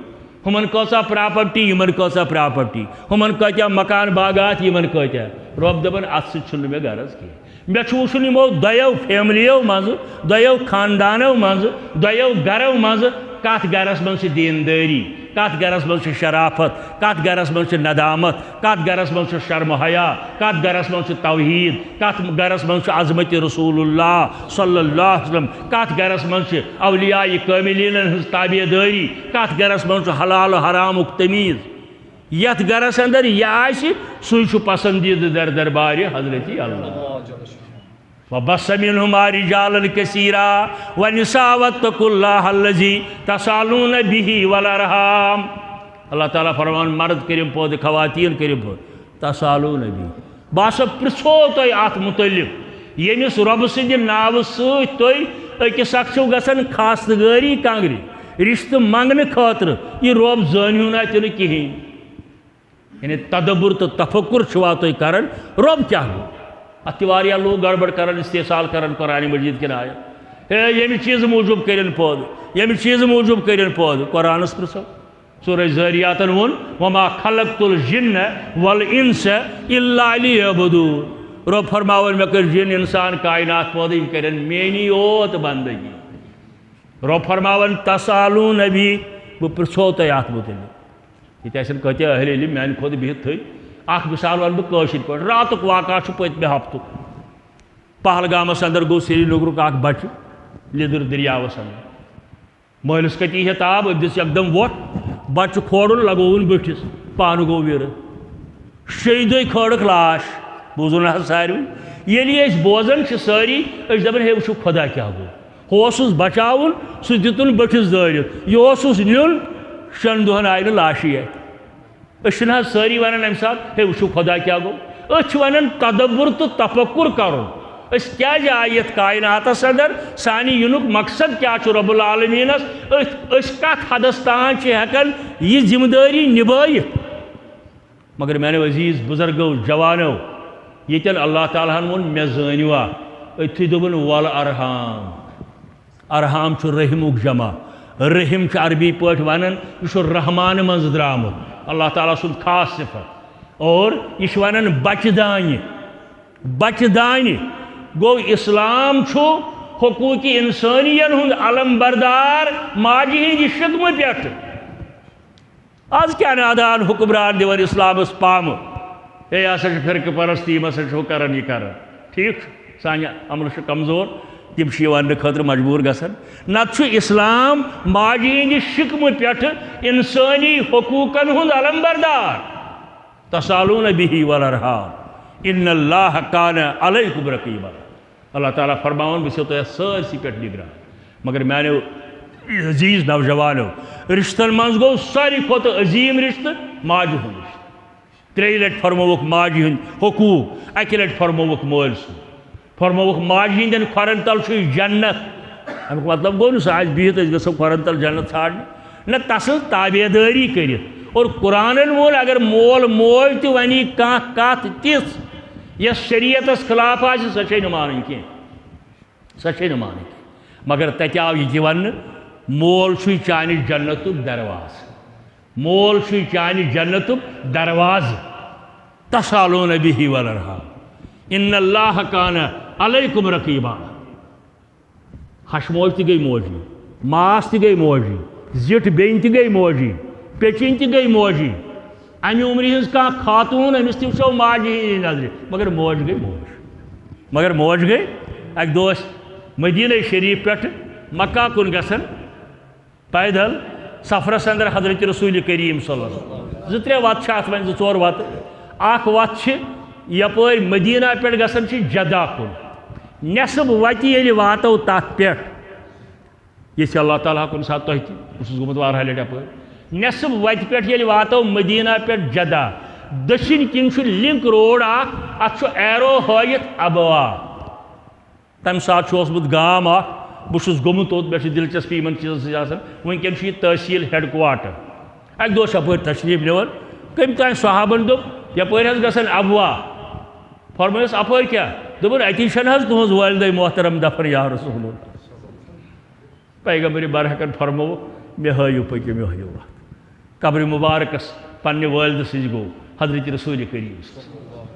ہمن کسا پراپرٹی یمن کسا پراپرٹی ہمن کتیا مکان باغات یمن کتیا رب دپان ات سہ مے غرض کی مے وچن یمو دۄیو فیملیو مز دۄیو خاندانو مز دۄیو گرو مز کت گرس مز دینداری کت گرس مز شرافت کت گرس مز ندامت کت گرس مز شرم حیا کت گرس مز توحید کت گرس مز عظمت رسول اللہ صلی اللہ علیہ وسلم کت گرس مز اولیاء کاملین ہز تابع داری کت گرس مز حلال و حرام تمیز یت گرس اندر یہ آسی سوی پسندیدہ در دربار حضرت اللہ وبث منہما رجالا کثیرا ونساء واتقوا اللہ الذی تسالون به والارحام اللہ تعالیٰ فرمان مرد کریم پود خواتین کریم پود تسالون به باسا پرسو تو ات متعلق یمس رب سند ناو ست تو اکس اکھو گسن خاستگاری کنگری رشتہ منگنے خاطر یہ رب زانیو نا تہ کہین یعنی تدبر تو تفکر چھوا تو کرن رب کیا گو اتواریا لوگ گڑبڑ کرن استحصال کرن قرآن مجید کے آیت یمی چیز موجب کرن پود یمی چیز موجب کرن پود قرآن اس پرسو سورہ زاریاتن ون وما خلقت الجن والانس الا لیعبدون رب فرماون میں کر جن انسان کائنات پود کرن مینی اوت بندگی رب فرماون تسالون نبی وہ پرسو تیات متعلق یہ تیسن کہتے اہل علم میں خود بہت تھی اخ مثال ون بشر پہ راتک واقعہ پتمہ ہفتہ پہلگامس اندر گو سری نگرک اخ بچہ لدر دریاوس اندر مالس کتی تاب ادس یکدم ووٹ بچہ کھوڑن لگون بٹھس پان گو ویر شی دہ کھڑک لاش بوزو نا ساروی یلی اس بوزن ساری اس دپان ہے وچھو خدا کیا گو ہوسس بچاون سہ دتن بٹھس دارت یہ اوسس نیون شن دہن آئی لاشی اشن ساری ونان ام سات ہے وچھو خدا کیا گو اچھ ونان تدبر تو تفکر کرو اس کیا آیت کائنات اندر سانی ینک مقصد کیا چھ رب العالمین اس کت حدستان چھ ہکن یہ ذمہ داری نبائت مگر میں نے عزیز بزرگو جوانو یتن اللہ تعالیٰ ون مے زانوا اتھی دبن ول ارحام ارحام چھ رحمک جمع رحم چھ عربی پاٹ ونان یہ رحمان مز درامت اللہ تعالیٰ سن خاص صفت اور یہ ونان بچہ دانہ گو اسلام چھو حقوق انسانین ہند علم بردار ماجہ ہند شکم پہ آج کیا نادان حکمران دیون اسلامس پام اے ہسا فرقہ پرستی ہسا کران یہ کران ٹھیک سانہ عمل کمزور تم ون خاطر مجبور گسن نت اسلام ماجہ ہند شکم پہ انسانی حقوقن ہند علم بردار تسالون به والارحام ان اللہ کان علیکم رقیبا اللہ تعالیٰ فرماون بس تو سرسی پہ نگران مگر میانو عزیز نوجوانو رشتن من گو ساری کھت عظیم رشتہ ماجہ ہند رشتہ ترے لٹ فرموک ماجہ ہند حقوق اکہ لٹ فرموک مول سن فرموک ماجہ ہندین کھورن تل جنت امیک مطلب گو نا آج بہت گھو کھورن تل جنت ژھانڈنے نہ تسل تابع داری کرت اور قرآن وول اگر مول موج تہ ونی کانٛہہ کت تِژھ یس شریعتس خلاف آسہِ سۄ چھے نہٕ مانٕنۍ کینٛہہ سۄ چھے نہٕ مانٕنۍ کینٛہہ مگر تتہِ آو یہِ تہِ وننہٕ مول چھُے چانہِ جنتُک درواز مول چھُے چانہِ جنتُک دروازٕ تسالون به والارحام ان اللہ کان علیکم رقیبا ہش موج تہ گئی موجی ماس تہ گئی موجی زِٹھ بیٚنہِ تہ گئی موجی پیچن تہ گئی موجی امہ عمر ہز کانٛہہ خاتون امس تہ وچھو ماجہ ہٕنٛدِ نظرِ مگر موج گئی اکہ دۄہ مدینہ شریف پہ مکہ کن گژھان پیدل سفرس اندر حضرت رسول کریم صلی اللہ علیہ وسلم زٕ ترٛےٚ وتہٕ چھِ اتھ وۄنۍ زٕ ژور وتہٕ اکھ وتھ چھِ یپر مدینہ پہ گژھان جدہ کن نصب وتہ ییٚلہِ واتو تَتھ پٮ۪ٹھ یہ اللہ تعالیٰ کُنہِ ساتہٕ تۄہہِ تہِ بہٕ چھُس گوٚمُت واریاہ لٹہِ یپٲرۍ نصب وتہِ پٮ۪ٹھ ییٚلہِ واتو مدینہ پٮ۪ٹھ جدہ دٔچھِنۍ کِنۍ چھُ لِنک روڈ اکھ اتھ چھُ ایرو ہٲیِتھ ابوا تمہِ ساتہٕ چھُ اوسمُت گام اکھ بہٕ چھُس گوٚمُت توٚت مےٚ چھِ دلچسپی یِمن چیٖزن سۭتۍ آسان وٕنکٮ۪ن چھُ یہِ تحصیٖل ہیڈ کوارٹر اکہِ دۄہ چھُ اپٲرۍ تشریٖف نِوان کٔمۍ تانۍ صحابن دوٚپ یپٲرۍ حظ گژھن ابوا فرمٲیُس اپٲرۍ کیٛاہ دوٚپُن اتی چھَنہٕ حظ تُہٕنٛز والدے محترم دفن یا رسول اللہ پیغمبر برحقن فرموو مےٚ ہٲیِو پٔکِو مےٚ ہٲیِو وَتھ قبرِ مُبارکس پننہِ والدٕ سۭتۍ گوٚو حضرت رسول کریم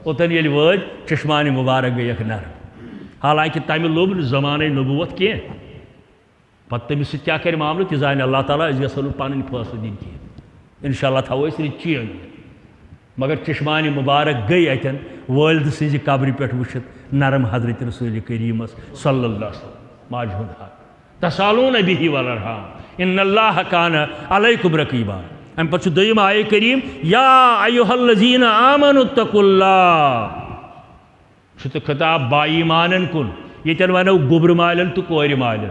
اوٚتن ییٚلہِ وٲتۍ چشمانہِ مُبارک گٔیکھ نرم حالانکہِ تمہِ لوٚب نہٕ زمانَے نبوت کینٛہہ پتہٕ تٔمِس سۭتۍ کیٛاہ کرِ معاملہٕ تہِ زانہِ اللہ تعالیٰ أسۍ گژھو نہٕ پنٕنۍ فٲصلہٕ دِنۍ کینٛہہ انشاء اللہ تھاوو أسۍ رٕچی مگر چشمانہِ مُبارک گٔے اتٮ۪ن والدٕ سٕنٛزِ قبرِ پٮ۪ٹھ وٕچھِتھ نرم حضرت رسول کریٖمس صلی اللہ علیہ وسلم ماجہِ ہُنٛد حق تسالون بِہِ والارحام ان اللہ کان علیکم رقیبا امہِ پتہٕ چھُ دوٚیِم آیے کریٖم یا ایُہا الذین آمنوا اتقوا اللہ چھُ تہٕ خطاب با ایٖمانن کُن ییٚتٮ۪ن ونو گوٚبرٕ مالٮ۪ن تہٕ کورِ مالٮ۪ن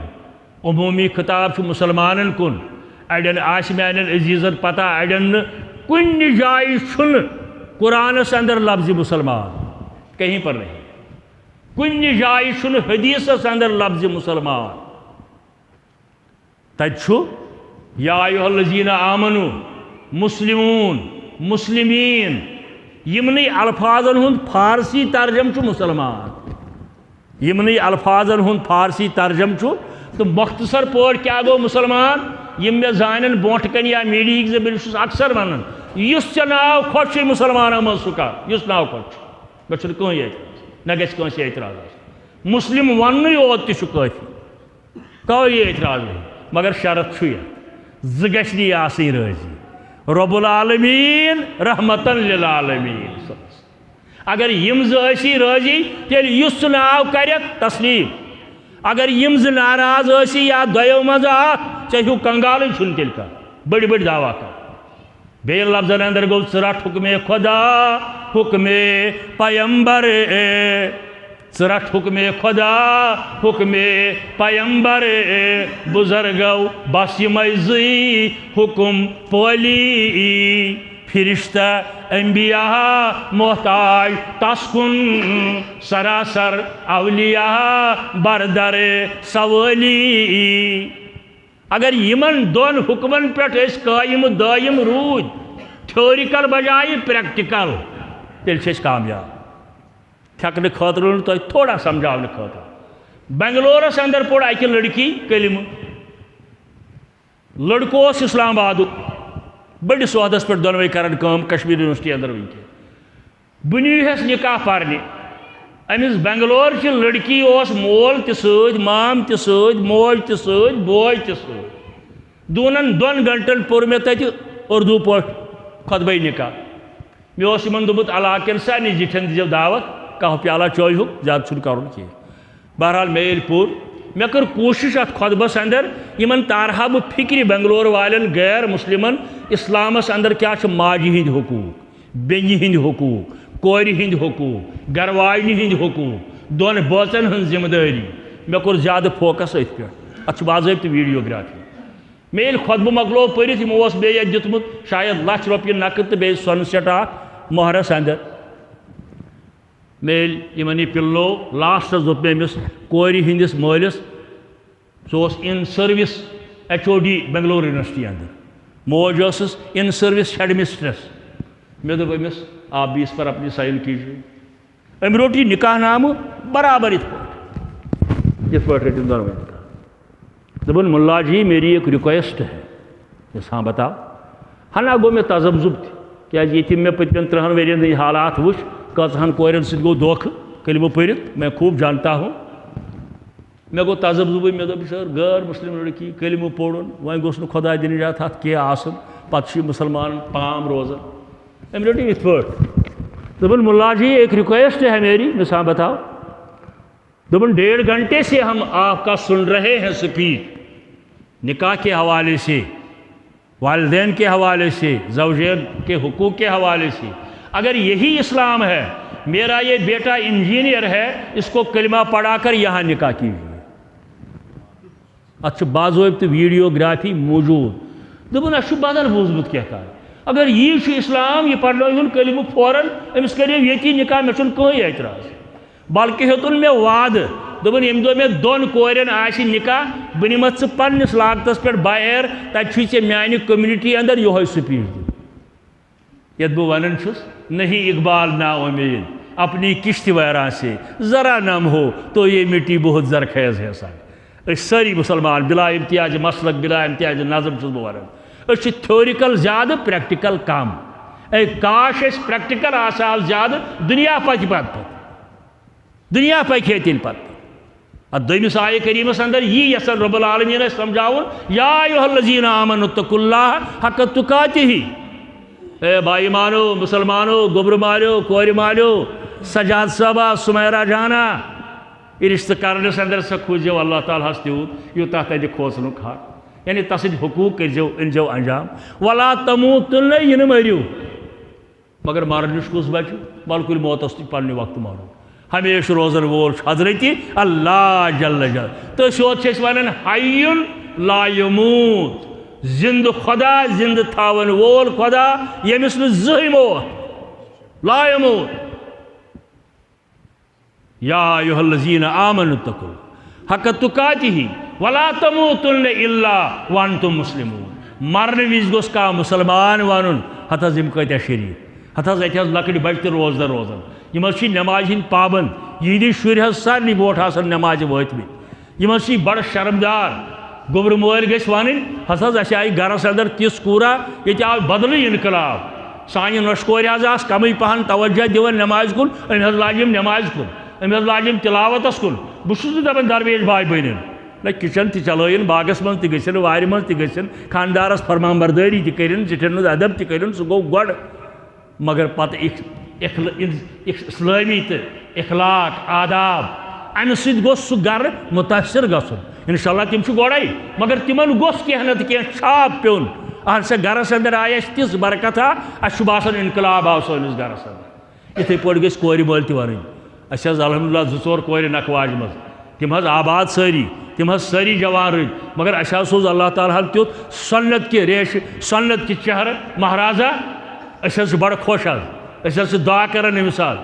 عموٗمی خطاب چھُ مُسلمانن کُن اڑٮ۪ن آسہِ میانٮ۪ن عزیٖزن پتہ اڑٮ۪ن نہٕ کُنہِ جایہِ چھُنہٕ قرآنس اندر لفظ مسلمان کہیں پر نہیں کُنہِ جایہِ چھُنہٕ حدیثس اندر لفظ مسلمان تتہِ چھُ یا ایُہا الذین آمنوا مسلمون مسلمیٖن یِمنٕے الفاظن ہُنٛد فارسی ترجم چھُ مُسلمان یِمنٕے الفاظن ہُنٛد فارسی ترجم چھُ تہٕ مختصر پٲٹھۍ کیٛاہ گوٚو مُسلمان یِم مےٚ زانن برونٛٹھ کَنہِ یا میٖڈیہٕکۍ ذٔریعہٕ بہٕ چھُس اکثر ونان یُس ژےٚ ناو خۄش چھُے مُسلمانو منٛز سُہ کر یُس ناو خۄش چھُ مےٚ چھُنہٕ کٕہٕنۍ اعتراض نہ گژھِ کٲنٛسہِ اعتراض آسُن مسلم وننُے یوت تہِ چھُ کٲفی کوئی اعتراض نہیں مگر شرط چھُ یتھ زٕ گژھِ آسٕنۍ رٲضی رب العالمیٖن رحمتن للعالمیٖن اگر یِم زٕ ٲسی رٲضی تیٚلہِ یُس سُہ ناو کرٮ۪کھ تسلیٖم اگر یِم زٕ ناراض ٲسی یا دۄیو منٛزٕ اکھ ژےٚ ہیوٗ کنگالٕے چھُنہٕ تیٚلہِ کانٛہہ بٔڑۍ بٔڑۍ دعوا کر بیٚیہِ لفظن اندر گوٚو ژٕ رٹھ حُکمے خۄدا حُکمے پیمبر ژٕ رٹھ حُکمے خۄدا حُکمے پیمبر بُزرگو بس یِمے زٕے حُکم پٲلی فرشتہ انبیاء محتاج تس کُن سراسر اولیاء بردر سوٲلی اگر یِمن دۄن حُکمن پٮ۪ٹھ أسۍ قٲیِم دٲیِم روٗدۍ تھیورِکل بجایہِ پریکٹِکل تیٚلہِ چھِ أسۍ کامیاب تھٮ۪کنہٕ خٲطرٕ نہٕ تۄہہِ تھوڑا سمجھاونہٕ خٲطرٕ بنگلورس اندر پوٚر اکہِ لڑکی کلمہٕ لڑکہٕ اوس اسلام آبادُک بٔڑِس عہدس پٮ۪ٹھ دۄنوَے کران کٲم کشمیٖر یونیورسٹی اندر وٕنکٮ۪ن بہٕ نیٖہس نکاح پرنہِ أمِس بنگلورچہِ لڑکی اوس مول تہِ سۭتۍ مام تہِ سۭتۍ موج تہِ سۭتۍ بوے تہِ سۭتۍ دۄن گنٹن پوٚر مےٚ تتہِ اردوٗ پٲٹھۍ خۄطبے نکاح مےٚ اوس یِمن دوٚپمُت علاقہٕ کٮ۪ن سارنٕے زِٹھٮ۪ن دیٖزیو دعوت کاہو پیالہ چٲے ہُک زیادٕ چھُنہٕ کرُن کینٛہہ بہرحال مےٚ ییٚلہِ پوٚر مےٚ کٔر کوٗشِش اتھ خۄطبس اندر یِمن تارہا بہٕ فِکرِ بنگلور والٮ۪ن غیر مسلمن اسلامس اندر کیٛاہ چھِ ماجہِ ہٕنٛدۍ حقوٗق بیٚنہِ ہٕنٛدۍ حقوٗق کورِ ہٕنٛدۍ حقوٗق گرواجنہِ ہٕنٛدۍ حقوٗق دۄن بٲژن ہٕنٛز ذمہٕ دٲری مےٚ کوٚر زیادٕ فوکس أتھۍ پٮ۪ٹھ اتھ چھُ باضٲبطہٕ ویٖڈیوگرافی مےٚ ییٚلہِ خۄطبہٕ مۄکلوو پٔرِتھ یِمو اوس بیٚیہِ اتھ دیُتمُت شاید لچھ رۄپیہِ نقد تہٕ بیٚیہِ سۄنہٕ سٮ۪ٹ اکھ مۄہرس اندر مےٚ ییٚلہِ یِمن یہِ پِلنوو لاسٹس دوٚپ مےٚ أمِس کورِ ہٕنٛدِس مٲلِس سُہ اوس اِن سٔروِس HOD بنگلور یونیورسٹی اندر موج ٲسٕس اِن سٔروِس ہیڈ مسٹرس مےٚ دوٚپ أمِس آپ بھی اس پر اپنی سائن کیجیے أمۍ روٚٹ یہِ نکاح نامہٕ برابر یِتھ پٲٹھۍ رٔٹِن دۄنوَے نکاح دوٚپُن مُلا جی میری ایک ریکویسٹ ہے یس ہاں بتاو ہنا گوٚو مےٚ تذبذب تہِ کیٛازِ ییٚتہِ مےٚ پٔتمٮ۪ن 30 ؤرین ہٕنٛدۍ حالات وٕچھ کۭژہن کورٮ۪ن سۭتۍ گوٚو دھوکہٕ کلمہٕ پٔرِتھ میں خوٗب جانتا ہوں مےٚ گوٚو تذبذبٕے مےٚ دوٚپ یہِ چھِ غٲر مسلم لڑکی کلمہٕ پوٚرُن وۄنۍ گوٚژھ نہٕ خۄداے دِنٕچ اَتھ کینٛہہ آسُن پتہٕ چھُ یہِ مُسلمانن پام روزان أمۍ رٔٹ یہِ یِتھ پٲٹھۍ دوٚپُن مُلا جی ایک ریکویسٹ ہے میری مےٚ سا بتاو دوٚپُن 1.5 گھنٹے سے ہم آپ کا سن رہے ہیں اسپیچ نکاح کے حوالے سے والدین کے حوالے سے زوجین کے حقوق کے حوالے سے اگر یہی اسلام ہے میرا یہ بیٹا انجینئر ہے، اس کو کلمہ پڑھا کر یہاں نکاح کیجیے۔ اچھا باضابطہ ویڈیوگرافی موجود دبن اچھا بدل بوزمت کہتا ہے اگر یہ اسلام یہ پڑھن کلمہ فوراً امس کریو یتی نکاح میں چھن کوئی اعتراض بلکہ ہیتن میں وعد دبن یم دو میں دون کورین آسی نکاح بہ نمت ژٕ پننس لاگتس پہ باہر تتہ چھ ژے میانہ کمیونٹی اندر یہ سپیچ دن یت بہ ونان چھس نہیں اقبال نا امید اپنی کشتی ویراں سے ذرا نم ہو تو یہ مٹی بہت زرخیز ہے سن ساری مسلمان بلا امتیاز مسلک بلا امتیاز نظم چھس بہ ونان اس تھیوریکل زیادہ پریکٹیکل کم کاش اس پریکٹیکل آسا زیادہ دنیا پک پت دنیا پک ہے تیل پت دویمس آیہ کریمس اندر یہ یسن رب العالمین سمجھاؤن یا ایھا الذین آمنوا اتقوا اللہ حق تقاتہ اے بھائی مانو مسلمانو گبر مالو کور مالو سجاد صاحبہ سمیرہ جانا یہ رشتہ کرنس اندر سا کھوجو اللہ تعالیٰ ہس تیوت یوتاہ تتہ کھوژنُک حق یعنی تسد حقوق کرزو انجو انجام ولا تموتن یہ مریو مگر مرنش کس بچو بالکل موتس پنہ وقت مارو ہمیشہ روزن وول حضرت اللہ جل جل تو سیوت ونان حی لا یموت زند خدا زند تھاون وول خدا یمس نہ موت لا یموت یا ایھا الذین آمنوا اتقوا حق تقاتہ ولا تموتن الا وانتم مسلمون مرن وز گوس کا مسلمان ون ہت یم کتیا شریف ہت لکٹ بچہ روزدہ روزان یم نماز ہند پابند یہ شر سارے بوٹ آسان نماز وتمت یم بڑ شرمدار گوبر مول گھس ون ہس آئی گرس اندر تس کورا یہ آو بدل انقلاب سانہ نش کور آس کمی پہن توجہ دان نماز کن ام لاجم نماز کن ام لاجم تلاوتس کن بس دپان درویش بھائی بہن نہ کچن تہ چلائن باغس من تہ گھن وار من تہ گھن خاندارس فرمان برداری تہ کرن زٹھن ادب تہ کرن سہ گو گۄڈ مگر پتہ اسلامی تہ اخلاق آداب امہ سۭتۍ گوٚژھ سُہ گرٕ متاثر گژھُن انشاءاللہ تم چھِ گۄڈے مگر تمن گوٚژھ کینٛہہ نتہٕ کینٛہہ چھاپ پیوٚن اہن سا گرس اندر آیہِ اَسہِ تِژھ برکتھا اَسہِ چھُ باسان انقلاب آو سٲنِس گرس اندر یِتھٕے پٲٹھۍ گژھِ کورِ مٲلۍ تہِ وَنٕنۍ اَسہِ حظ الحمدللہ 2-4 کورِ نکھواجہِ منٛز تم حظ آباد ساری تم حظ ساری جوان رٕتۍ مگر اَسہِ حظ سوز اللہ تعالیٰ ہن تیُتھ سنت کہ ریشہِ سنت کہ چہرٕ مہرازا أسۍ حظ چھِ بڑٕ خۄش حظ أسۍ حظ چھِ دعا کران أمِس حظ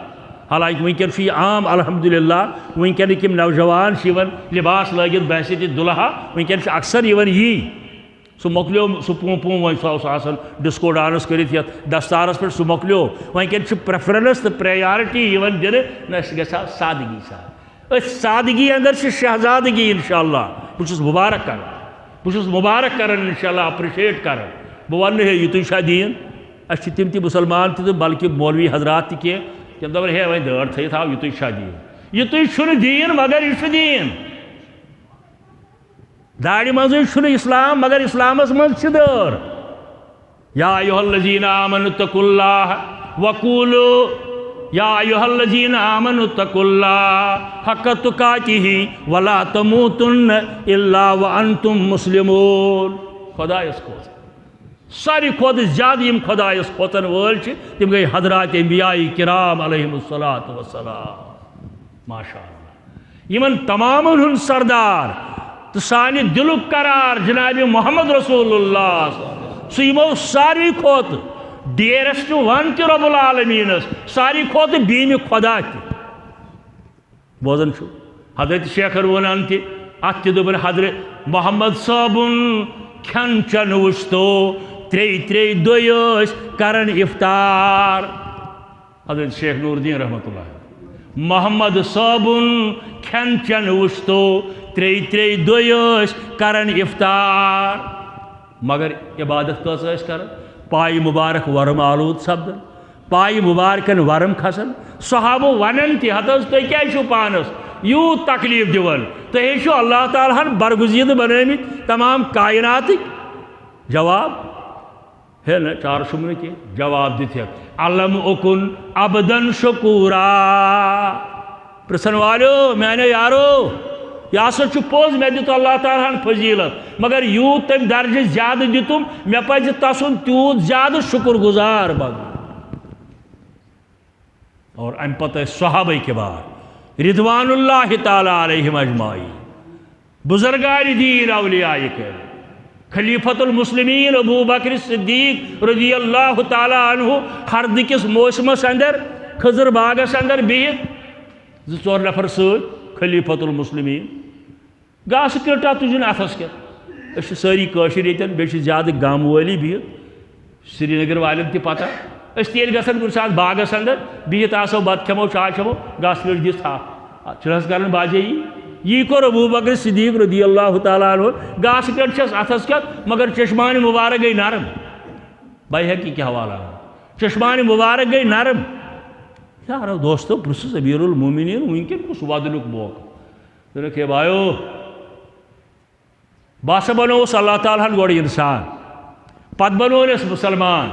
حالانکہ ونکن چھُ یہِ عام الحمدللہ ونکیٚنٕکۍ یِم نوجوان چھِ یِوان لباس لٲگِتھ بحثیت دُلہا ونکیٚن چھِ اکثر یِوان یی سُہ مۄکلیو سُہ پوٗ وۄنۍ سُہ اوس آسان ڈِسکو ڈانس کٔرِتھ یتھ دستارس پٮ۪ٹھ سُہ مۄکلیو ونکیٚن چھِ پریفرنس تہٕ پریارٹی یِوان دِنہٕ نہ اَسہِ گژھِ ہا سادگی سان أتھۍ سادگی اندر چھِ شہزادگی انشاءاللہ بہٕ چھُس مُبارک کران بہٕ چھُس مُبارک کران انشاءاللہ اپرِشیٹ کران بہٕ وَنہٕ ہے یِتُے چھا دیٖن اَسہِ چھِ تِم تہِ مُسلمان تہِ تہٕ بلکہِ مولوی حضرات تہِ کینٛہہ تِم دپان ہے وۄنۍ دٲڑ تھٲیِتھ آو یِتُے چھا دیٖن یِتُے چھُنہٕ دیٖن مگر یہِ چھُ دیٖن داڑِ منٛزٕے چھُنہٕ اسلام مگر اسلامس منٛز چھِ دٲر یا ایھا الذین آمنوا اتقوا اللہ وقولوا یا ایھا الذین آمنوا اتقوا اللہ حق تقاتہ ولا تموتن الا وانتم مسلمون خدایس کھوژ ساری کھۄتہٕ زیادٕ یِم خدایس کھوژن وٲلۍ چھِ تِم گٔے حضرات انبیاء کرام علیہم الصلاۃ والسلام ماشاء اللہ یِمن تمامن ہُنٛد سردار تو سانہِ دلُک قرار جناب محمد رسول اللہ سُہ یِمو ساروی کھۄتہٕ ڈیرسٹ ون تہِ رب العالمیٖنس ساروی کھۄتہٕ بیٖنہِ خۄدا تہِ بوزان چھُ حضرت شیخر ونان تہِ اتھ تہِ دوٚپُن حضرت محمد صٲبُن کھٮ۪ن چٮ۪ن وٕچھتو 3 دۄہ ٲسۍ کران افطار حضرت شیخ نور الدین رحمۃ اللہ محمد صٲبُن کھٮ۪ن چٮ۪ن وٕچھتو 3 دۄہ ٲسۍ کران افطار مگر عبادت کۭژ ٲسۍ کران پایہِ مُبارک ورم آلوٗد سپدان پایہِ مُبارکن ورم کھسان صحابہٕ ونان تہِ ہت حظ تُہۍ کیٛازِ چھُو پانس یوٗت تکلیٖف دِوان تُہۍ چھُو اللہ تعالیٰ ہن برگزیٖدٕ بنٲمٕتۍ تمام کائناتٕکۍ جواب ہے نہ چارٕ چھُم نہٕ کینٛہہ جواب دِتھ ہٮ۪کھ علم اُکُن عبدن شکوٗرا پرژھن والیو میانیو یارو یہ ہسا چھُ پوٚز مےٚ دیُت اللہ تعالیٰ ہن فضیٖلت مگر یوٗت تٔمۍ درجہٕ زیادٕ دِتُم مےٚ پزِ تسُنٛد تیوٗت زیادٕ شُکر گُزار بنُن اور ام پتہ صحابہ کبار رضوان اللہ تعالی علیہم اجمعین، بزرگان دین اولیاء کرام، خلیفۃ المسلمین ابو بکر صدیق رضی اللہ تعالی عنہ ہرد کس موسمس اندر خضر باغس اندر بہت 2-4 نفر ست خلیفۃ المسلمین گاس کٹا تجن اتھس کر ساری قاشر یتن بیش زیادہ گام والی بہت سری نگر والن تہ پتہ تیل گھن کن سات باغس اندر بہت آسو بت کھمو چائے چمو گاس لٹ دس تھا چھ کرن باجے یہ کور ابو بکر صدیق رضی اللہ تعالیٰ عنہ گاس کٹ چھس اتھس کت مگر چشمان مبارک گئی نرم بیہقی کے حوالہ چشمان مبارک گئی نرم یارو دوستو پرسس امیر المومنین ونکن کس ودنک موقع کہ بھائیو بس بنوس اللہ تعالیٰ ہن گوڑ انسان پت بنونس مسلمان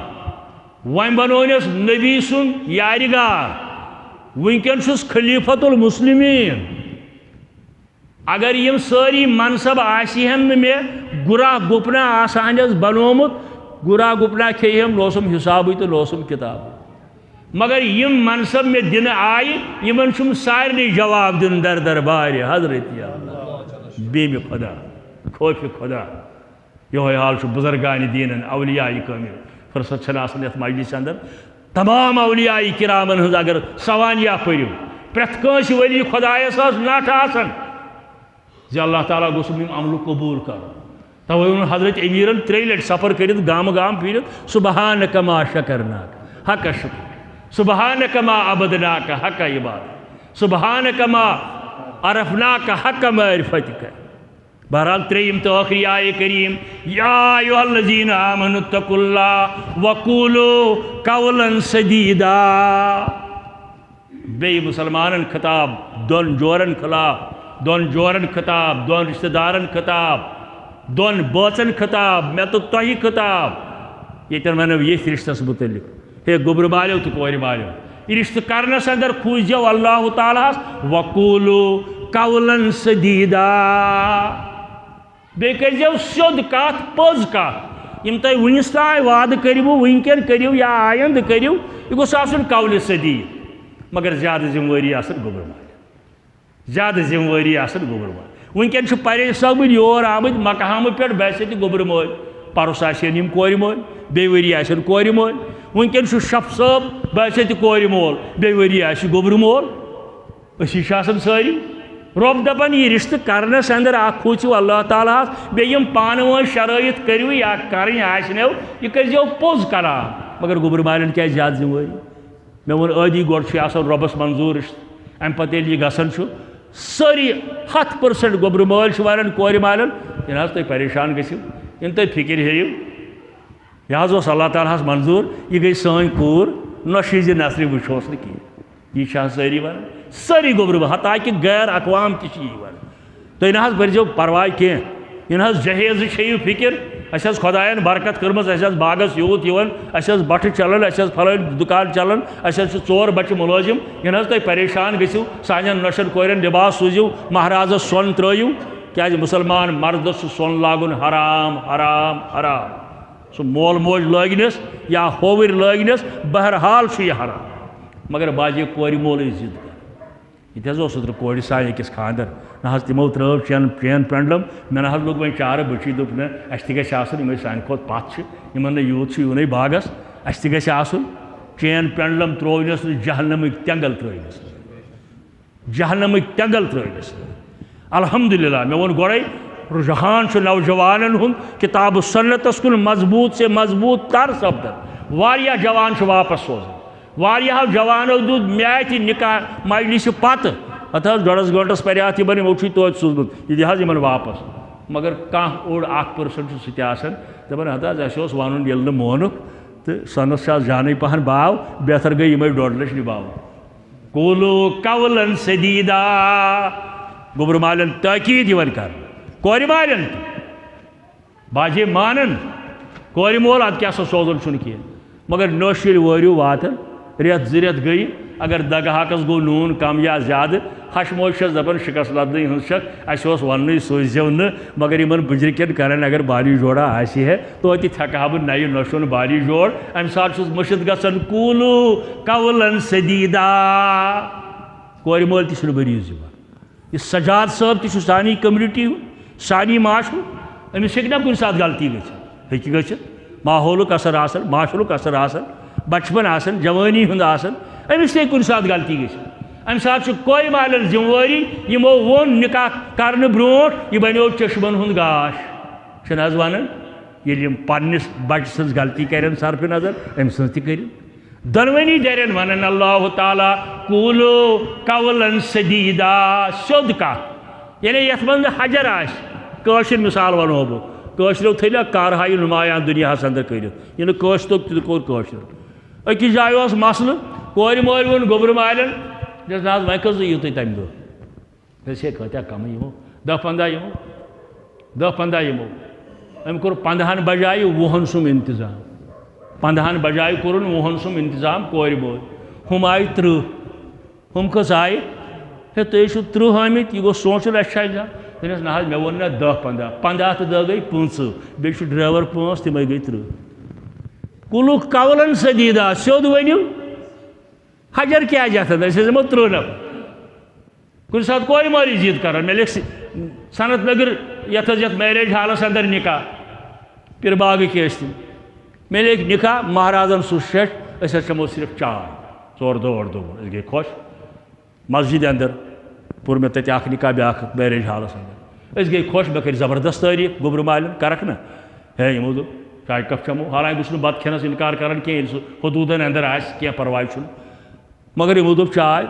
وین بنونس نبی سن یارگار ونکن چھس خلیفۃ المسلمین اگر یم ساری منصب آسہن میں گرا گپنا آسانس بنومت گرا گپنا کھیم لوسم حساب تو لوسم کتاب مگر یم منصب میں دن آئی یمن چھم سارے جواب دن در دربار حضرت یا اللہ بیم خدا خوف خدا یہ حال بزرگان دین اولیاء کامل فرصت چھنا آسان یت مجلس اندر تمام اولیاء کرامن ہز اگر سوانیہ پریو پرت کنس ولی خدایس نٹ آسان زی اللہ تعالیٰ گوسم عمل قبول کر توے حضرت امیرن 3 لٹ سفر کرت گام گام پھرت سبحانک ما شکرناک حق شکر سبحانک ما عبدناک حق عبادت سبحانک ما عرفناک حق معرفتک بہرحال 3 تو آخری آئے کریم یا ایھا الذین آمنوا اتقوا اللہ وقولوا قولا سدیدا بے مسلمانن خطاب دون جورن خلاف دون جورن خطاب دون رشتہ دارن خطاب دون بوچن خطاب میں تو تہی خطاب یہ ونو یہ رشتس متعلق ہے گوبر مالیو تو کور مالیو یہ رشتہ کرنس اندر کھوجو اللہ تعالیٰ وقولوا قولا سدیدا بے کرو سیود کت پز کت یم تہ ونس تائیں وعدہ کرو ونکن کرو یا آئند کرو یہ گوس آسن قول سدید مگر زیادہ ذمہ واری آسن گوبر مالیو زیادہ ذمہ واری آسن گوبر مول ونکن چھ پریش صاحب یور آمد مقام پہ باسے تہ گوبر مول پرس آسن یم کور مول بے وری آسن کور مول ونکن چھ شف صاحب باسے تہ کور مول بے وری آس گوبر مول اسی آسن ساری رب دپان یہ رشتہ کرنس اندر اخ کھوچو اللہ تعالیٰ بے یم پانہ ون شرائط کرو یا کریں آسنو یہ کرزو پوز کران مگر گوبر مالن کیا زیادہ ذمہ واری میں ون عادی گوڑ چھ آسان ربس منظور رشتہ ام پتہ یہ گھن ساری 100% گوبر مول ونان کور مالن یہ حض تھی پریشان گھو ان تھی فکر ہیو یہ حض اللہ تعالیٰ منظور یہ گئی سن کور نشیز نثر وچھوس نا کی یہ ساری ونان ساری گوبر مول حتیٰ کہ غیر اقوام تہ ونان تھی نہ برزو پرواہ کی ان جہیز چیو فکر اس خدائن برکت کرمز اس باغس یوت یون اس بٹ چلان اس فلان دکان چلان اس 4 بچہ ملازم یہ تھی پریشان گھو سان نشن کورین لباس سوزیو مہرازس سون ترایو کیا مسلمان مردس سون لاگن حرام حرام حرام سو مول موج لگنس یا ہوور لگنس بہرحال یہ حرام مگر باجے کور مول ضد کر یہ اوتر کور سان أکس خاندر نہ تمو ترو چین پینڈلم میں نہ لوگ وی چار بچی دپ نا اس تہ گھس آسن یم سان کھت پتھ یمن نہ یوت یونے باغس اس تہ گھس آسن چین پینڈلم ترونس جہنمک تینگل ترونس جہنمک تینگل ترونس الحمدللہ میں ون گوڑے رجحان نوجوانن ہند کتاب و سنتس کن مضبوط سے مضبوط تر سپدن واریاہ جوان واپس سوزان واریاہ جوانو دود میات نکاح مجلس پتہ ات 1.5 گھنٹس پریات یہ بنی موچی تو سوزمت یہ حض واپس مگر کان اوڑ 1% سہ دپان حض اس ون یل نہ مونک تو سنس جانے پہن باو بہتر گئی یہ 1.5 لچھ نباو قولو قولا سدیدا گوبر مالن تاکید یوان کر کور مالن باجے مانن کور مول اد کیا سوزن چھ کی مگر نوش یل وریو واتن ریت 2 ریت گئی اگر دگہاکس گو نون کم یا زیادہ ہش موج چھس دپان شکست لدنی ہن شک اس ون سوزو نا مگر ان بجرکن کران اگر بالی جوڑا آسی ہے تو تھکہ بہ نئے نشون بالی جوڑ ام سات چھس مشد گژھان قولو قولا سدیدا کور مول تہ چھنہ بریز یہ سجاد صاحب تہ سانی کمیونٹی سانی معاشر امس ہیٚکہِ نا کُنہِ ساتہٕ غلطی گٔژھِتھ ہیٚکہِ گٔژھِتھ ماحولُک اثر آسان معاشرُک اثر آسان بچپن آسان جوانی ہُنٛد آسان امس تہِ ہیٚکہِ کُنہِ ساتہٕ غلطی گٔژھِتھ امہِ ساتہٕ چھُ کورِ مالٮ۪ن ذمہٕ وٲری یِمو ووٚن نکاح کرنہٕ برونٛٹھ یہِ بنیو چشمن ہُنٛد گاش چھِنہٕ حظ ونان ییٚلہِ یِم پننِس بچہٕ سٕنٛز غلطی کرن صرفہِ نظر أمۍ سٕنٛز تہِ کٔرِن دۄنوٕنی دَرٮ۪ن ونان اللہ تعالیٰ قولو قولا سدیدا سیوٚد کتھ یعنی یتھ منٛز نہٕ حجر آسہِ کٲشِر مثال ونو بہٕ کٲشریو تھٲینا کارہایہِ نمایاں دُنیاہس انٛدر کٔرِتھ یہِ نہٕ کٲنٛسہِ توٚگ تہِ کوٚر کٲشُر أکِس جایہِ اوس مسلہٕ کورِ مٲلۍ ووٚن گوٚبرٕ مالٮ۪ن نہ حظ وۄنۍ کٔژ دۄہ یِیِو تُہۍ تَمہِ دۄہ أسۍ ہے کۭتیاہ کمٕے یِمو 10-15 یِمو 10-15 یِمو أمۍ کوٚر 15 بجایہِ 20 سُنٛد انتظام 15 بجایہِ کوٚرُن 20 سُنٛد انتظام کورِ مٲلۍ ہُم آیہِ 30 ہُم کٔژ آیہِ ہے تُہۍ ٲسِو 30 آمٕتۍ یہِ گوٚو سونٛچُن اَسہِ چھا جان دوٚپنَس نہ حظ مےٚ ووٚن نا 10-15 15 تہٕ 10 گٔے 25 بیٚیہِ چھُ ڈرٛیوَر 5 تِمَے گٔے 30 قولو قولا سدیدا سیوٚد ؤنِو حجر کیٛازِ اَتھن أسۍ دِمو 30 نفر کُنہِ ساتہٕ کورِ مٲلی ضِد کران مےٚ لیکھ سنت نگر یتھ حظ یتھ میریج ہالس اندر نکاح پِرٕ باغٕکۍ ٲسۍ تِم مےٚ لیکھ نکاح مہرازن سُہ شیٚش أسۍ حظ چٮ۪مو صرف چاے 4 دۄہ 8 دۄہ أسۍ گٔے خۄش مسجد اندر پوٚر مےٚ تَتہِ اکھ نکاح بیٛاکھ میریج ہالس اندر أسۍ گٔے خۄش مےٚ کٔرۍ زبردست تعریٖف گوٚبرٕ مالٮ۪ن کرکھ نا ہے یِمو دوٚپ چاے کپ چٮ۪مو حالانکہِ بہٕ چھُس نہٕ بتہٕ کھٮ۪نس انکار کران کینٛہہ ییٚلہِ سُہ حدوٗدن اندر آسہِ کینٛہہ پرواے چھُنہٕ مگر یِمو دوٚپ چاے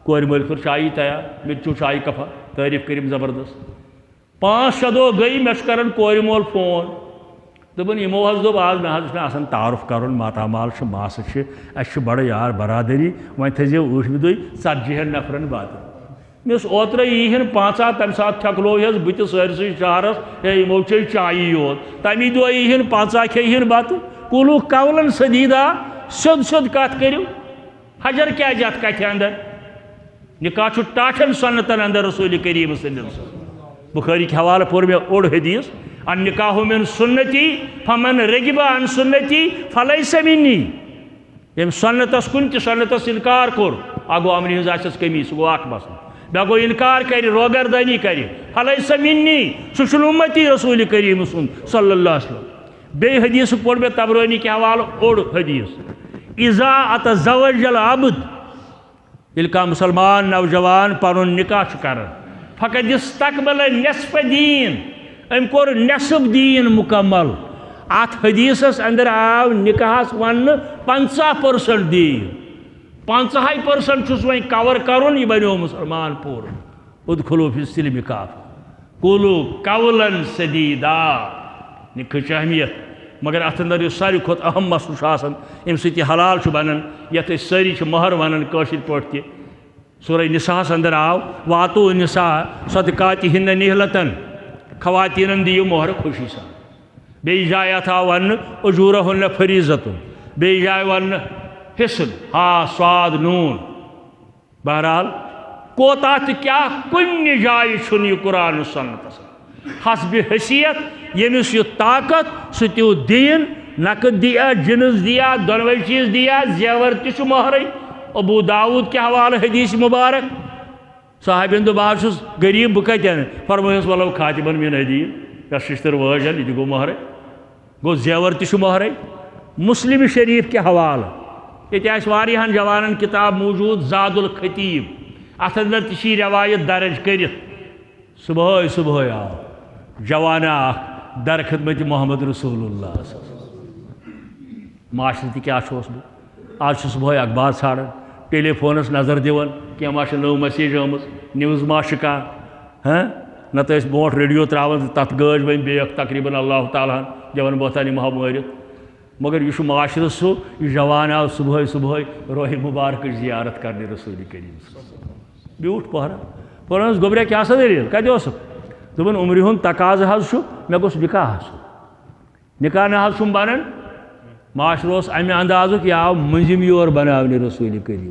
کورِ مٲلۍ کوٚر چایی تیار مےٚ تہِ چیوٚو چایہِ کپا تعریٖف کٔرِم زبردست 5-6 دۄہ گٔے مےٚ چھُ کران کورِ مول فون دوٚپُن یِمو حظ دوٚپ آز مےٚ حظ چھُ مےٚ آسان تعارُف کرُن ماتامال چھُ ماسہٕ چھِ اَسہِ چھُ بڑٕ یار برادٔری وۄنۍ تھٲیزیو 8مہِ دۄہہِ 40 نفرن بتہٕ مےٚ اوس اوترٕ ییٖہِن 5 تَمہِ ساتہٕ تھٮ۪کلویَس بہٕ تہِ سٲرسٕے شہرس ہے یِمو چے چایی یوت تَمی دۄہ ییٖہِن 5 کھیٚیِہِن بتہٕ قولو قولا سدیدا سیوٚد سیوٚد کتھ کٔرِو حجر کیٛازِ اَتھ کتھِ اندر نکاح چھُ ٹاٹھٮ۪ن سنتن اندر رسول کریم صلی اللہ علیہ وسلم بخاری کے حوالہ پوٚر مےٚ اوٚڑ حدیث النکاح من سنتی فمن رغب عن سنتی فلیس منی ییٚمۍ سنتس کُنہِ تہِ سنتس انکار کوٚر اکھ گوٚو امنہِ ہٕنٛز آسٮ۪س کٔمی سُہ گوٚو اکھ مسلہٕ بیٛاکھ گوٚو انکار کرِ روگردٲنی کرِ فلیس منی سُہ چھُنہٕ اُمتی رسول کریم سُنٛد صلی اللہ علیہ وسلم بیٚیہِ حدیث پوٚر مےٚ تبرانی کے حوالہ اوٚڑ حدیث اذا اتزوج العبد ییٚلہِ کانٛہہ مُسلمان نوجوان پنُن نکاح چھُ کران فقد استقبل نصف دیٖن أمۍ کوٚر نصف دیٖن مکمل اتھ حدیثس اندر آو نکاحس وننہٕ 50% دیٖن 50% چھُس وۄنۍ کور کرُن یہِ بنیو مُسلمان پوٗرٕ ادخلوا فی السلم کافہ قولو قولا سدیدا نکاحٕچ اہمیت مگر اتھ اندر یُس ساروی کھۄتہٕ اہم مسلہٕ چھُ آسان اَمہِ سۭتۍ یہِ حلال چھُ بنان یتھ أسۍ سٲری چھِ مہر ونان کٲشِر پٲٹھۍ تہِ سورہ نساہس اندر آو واتو نساء صدقاتہن نہلتن خواتیٖنن دِیِو مہر خوشی سان بیٚیہِ جایہِ اتھ آو وننہٕ اجوٗرہن فریٖضتُن بیٚیہِ جایہِ وننہٕ حِصہٕ ہا صاد نوٗن بہرحال کوتاہ تہٕ کیٛاہ کُنہِ جایہِ چھُنہٕ یہِ قرآن سنتس حسبِ حیثیت ییٚمِس یہِ طاقت سُہ تیوٗت دیٖن نقد دِیا جِنس دِیا دۄنوَے چیٖز دِیا زیور تہِ چھُ مہرٕے ابو داود کے حوالہ حدیث مبارک صاحبن دوٚپ بہٕ حظ چھُس غریٖب بہٕ کتہِ انہٕ فرمٲیوس ولو خاتمن من حدیٖد یۄس شِشتٕر وٲج یہِ تہِ گوٚو مہرٕے گوٚو زیور تہِ چھُ مہرٕے مسلم شریٖف کے حوالہ ییٚتہِ آسہِ واریاہن جوانن کِتاب موٗجوٗد زاد الخطیٖب اتھ اندر تہِ چھِ یہِ روایت درج کٔرِتھ صبحٲے صبحٲے آو جوانا اکھ در خدمت محمد رسول اللہ معاشرٕ تہِ کیٛاہ چھُ اوسمُت آز چھُ صبحٲے اخبار ژھانڈان ٹیلی فونس نظر دِوان کینٛہہ ما چھِ نٔو مسیج آمٕژ نِوٕز ما چھِ کانٛہہ نتہٕ ٲسۍ برونٛٹھ ریڈیو ترٛاوان تتھ گٲج وۄنۍ بیٚیہِ اکھ تقریٖباً اللہ تعالیٰ ہن جوان بہتان یِمہو مٲرِتھ مگر یہِ چھُ معاشرٕ سُہ یہِ جوان آو صبحٲے صبحٲے روحِ مُبارکٕچ زیارت کرنہِ رسول کریم بیوٗٹھ پہرا پوٚرُس گوٚبرا کیٛاہ سا دٔلیٖل کتہِ اوسُکھ دوٚپُن عمرِ ہُنٛد تقاضہٕ حظ چھُ مےٚ گوٚژھ نکاح آسُن نکاح نہ حظ چھُم بنان معاشرہ امہ اندازک یہ آو منجم یور بناونے رسول کریم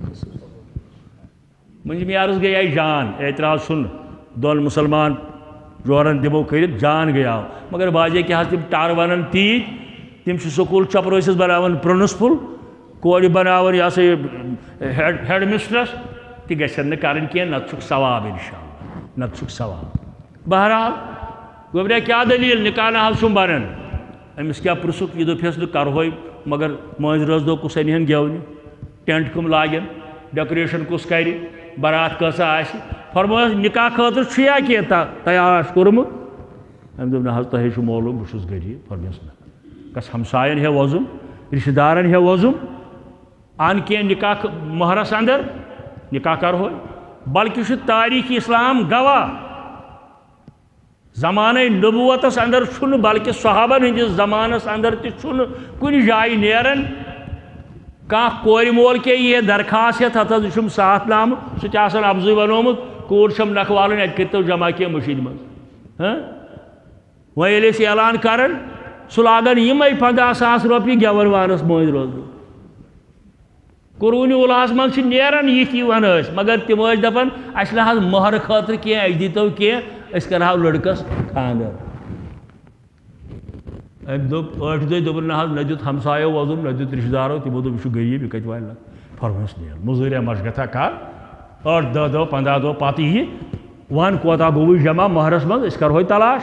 منجم یارس گئی جان اعتراض سن دون مسلمان جورن دمو کرت جان گیا مگر باجے کہ تم ٹار ونن تیت تم سکول چپروسس بناون پرنسپل کور بناون یہ سا ہیڈ مسٹرس تہ گھن کرن کی نت ثواب انشاءاللہ نت ثواب بہرحال گوبریا کیا دلیل نکاح نہ چھم بنان امس کیا پرسک یہ دپس نا کرہوے مگر ماج رز دو کس انہن گیونہ ٹینٹ کم لاگن ڈیکوریشن کس کر برات کس آس فرموس نکاح خاطر چھیا کی تیار کورمت ام دپ نہ تہ معلوم بہس غریب فرموس نا کس ہمسائن ہے وزم رشتہ دارن ہے وزم ان کی نکاح مہرس اندر نکاح کرہوے بلکہ تاریخ اسلام گواہ زمانہ نبوتس اندر چھن بلکہ صحابن ہندس زمانس اندر تہ کن جائے نیرن کان کور مول کے یہ درخواست ہتھ چھم ساتھ نام سہ افضی ونومت کور چھم نکھوالن ات کرتو جمع کی مشید مز وۄنۍ ییٚلہِ أسۍ اعلان کرن سہ لاگن یمے 50,000 رۄپیہِ گیون وانس مٲنٛزِ روزدٕ قرونی اُلہس منٛز چھِ نیران یِتھ ون ٲسۍ مگر تِم ٲسۍ دپان اَسہِ نہ حظ مہر خٲطرٕ کینٛہہ اَسہِ دیٖتو کینٛہہ أسۍ کرہاو لڑکس خاندر أمۍ دوٚپ ٲٹھِ دۄہہِ دوٚپُن نہ حظ نہ دیُت ہمسایو وۄزُم نہ دیُت رشتہٕ دارو تِمو دوٚپ یہِ چھُ غریٖب یہِ کتہِ والہِ لگ فرموس نیر مٔزوٗریا مشگتھا کر 8 10 دۄہ 15 دۄہ پتہٕ یی ون کوتاہ گوٚوُے جمع مہرس منٛز أسۍ کرہوے تلاش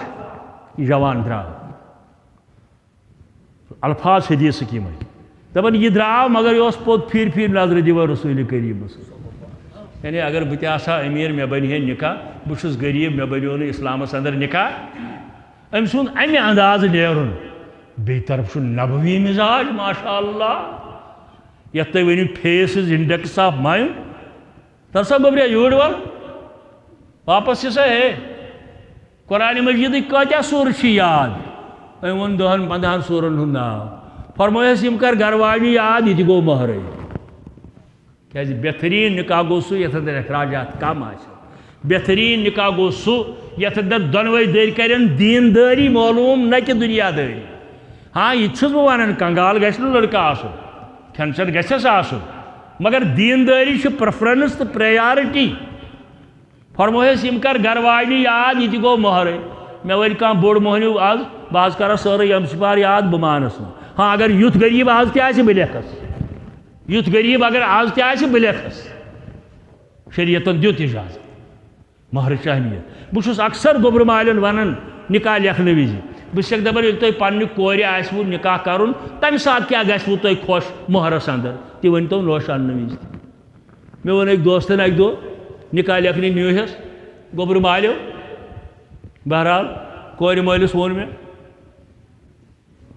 یہِ جوان درٛاو الفاظ حدیث یِمے دپان یہ درٛاو مگر یہ اوس پوٚت پھِرِ پھِرِ نظرِ دِوان رسول کریٖمس یعنی اگر بہٕ تہِ آسہٕ ہا أمیٖر مےٚ بنہِ ہے نکاح بہٕ چھُس غریٖب مےٚ بنیو نہٕ اسلامس اندر نکاح أمۍ سُنٛد امہِ اندازٕ نیرُن بیٚیہِ طرف چھُ نبوی مزاج ماشاء اللہ یتھ تُہۍ ؤنِو فیسز انڈیکس آف مایِنڈ تر سا گوٚبریا یوٗرۍ وَل واپس چھِ سا ہے قرآن مجیدٕکۍ کۭتیاہ سوٗرٕ چھِ یاد أمۍ ووٚن 10-15 سوٗرن ہُنٛد ناو فرمویس یم کر گھروانی یاد یہ گو مہرے کیازِ بہترین نکاح گو سُہ یتھ اندر اخراجات کم آسن بہترین نکاح گو سُہ یتھ اندر دۄنوے دٔرۍ کرن دیندٲری معلوم نہ کہ دنیا دٲری ہاں یہ چھُس بہٕ ونان کنگال گژھِ نہٕ لڑکہٕ آسُن کھٮ۪ن چٮ۪ن گژھٮ۪س آسُن مگر دیندٲری چھِ پریفرنس تہٕ پریارٹی فرمویس یم کر گھروانی یاد یہ گو مہرے مےٚ ؤنۍ کانٛہہ بوٚڑ مۄہنیوٗ آز بہٕ حظ کرٕ سٲرٕے یمسپار یاد بہٕ مانس نہٕ ہاں اگر یُتھ غریٖب آز تہِ آسہِ بہٕ لیکھس یُتھ غریٖب اگر آز تہِ آسہِ بہٕ لیکھس شریعتن دیُت اجازت مہرٕچ اہمیت بہٕ چھُس اکثر گوٚبرٕ مالٮ۪ن ونان نکاح لیکھنہٕ وِزِ بہٕ چھُسکھ دپان ییٚلہِ تۄہہِ پننہِ کورِ آسوٕ نکاح کرُن تمہِ ساتہٕ کیٛاہ گژھوٕ تۄہہِ خۄش مہرس اندر تہِ ؤنۍتو نوش اننہٕ وِزِ تہِ مےٚ ووٚن أکۍ دوستن اکہِ دۄہ نکاح لیکھنہِ نیوٗہس گوٚبرٕ مالیو بہرحال کورِ مٲلِس ووٚن مےٚ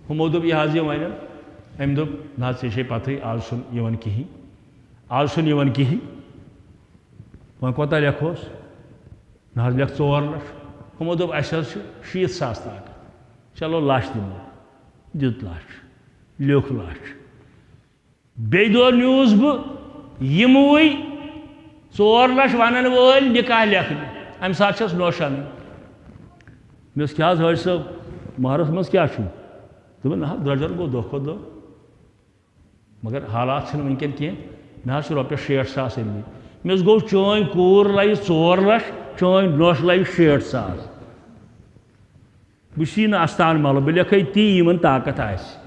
ہمو دوٚپ یہِ حظ یہِ وَنن أمۍ دوٚپ نہ حظ ژےٚ چھے پتہٕے آز چھُنہٕ یِوان کِہیٖنۍ آز چھُنہٕ یِوان کِہیٖنۍ وۄنۍ کوتاہ لیکھوس نہ حظ لیکھ 4 لچھ ہمو دوٚپ اَسہِ حظ چھُ 60,000 طاقت چلو لچھ دِمو دیُت لچھ لیوٚکھ لچھ بیٚیہِ دۄہ نیوٗس بہٕ یِموٕے 4 لچھ ونن وٲلۍ نکاح لیکھنہِ امہِ ساتہٕ چھس نوش انٕنۍ مےٚ اوس کیٛاہ حظ حٲج صٲب مہرس منٛز کیٛاہ چھُ دوٚپُن نہ حظ درٛوجر گوٚو دۄہ کھۄتہٕ دۄہ مگر حالات چھِنہٕ وٕنکٮ۪ن کینٛہہ مےٚ حظ چھُ رۄپیس 60,000 أنۍمٕتۍ مےٚ اوس گوٚو چٲنۍ کوٗر لَیہِ 4 لچھ چٲنۍ نوش لَیہِ 60,000 بہٕ چھُسی نہٕ اَستان مَلہٕ بہٕ لیکھے تی یِمن طاقت آسہِ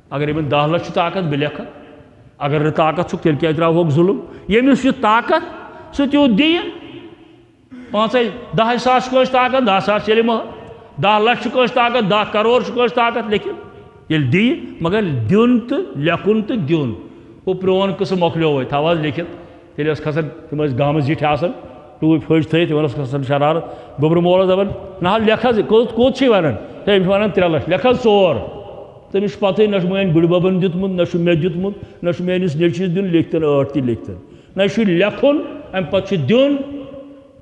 اگر یِمن 10 لچھ چھُ طاقت بہٕ لیکھکھ اگر نہٕ طاقت چھُکھ تیٚلہِ کیٛازِ ترٛاوہوکھ ظُلم ییٚمِس چھُ طاقت سُہ تیوٗت دِیہِ 10 ساس چھُ کٲنٛسہِ طاقت 10 ساس چلہِ مہر 10 لچھ چھُ کٲنٛسہِ طاقت 10 کرور چھُ کٲنٛسہِ طاقت لیکھِتھ ییٚلہِ دِیہِ مگر دیُن تہٕ لیکھُن تہٕ دیُن ہُہ پرٛون قٕصہٕ مۄکلیو وۄنۍ تھاو حظ لیکھِتھ تیٚلہِ ٲس کھسان تِم ٲسۍ گامہٕ زِٹھۍ آسان ٹوٗپۍ پھٔج تھٲیِتھ تِمن ٲس کھسان شرارت گوٚبرٕ مول اوس دپان نہ حظ لیکھ حظ کوٚت چھُے ونان ہے أمِس چھِ ونان 3 لچھ لیکھ حظ 4 تٔمِس چھُ پتہٕے نہ چھُ میٛانہِ بٕڈِببن دیُتمُت نہ چھُ مےٚ دیُتمُت نہ چھُ میٛٲنِس نیٚچوِس دیُن لیکھتن 8 تہِ لیکھتن نہ چھُ لیکھُن امہِ پتہٕ چھُ دیُن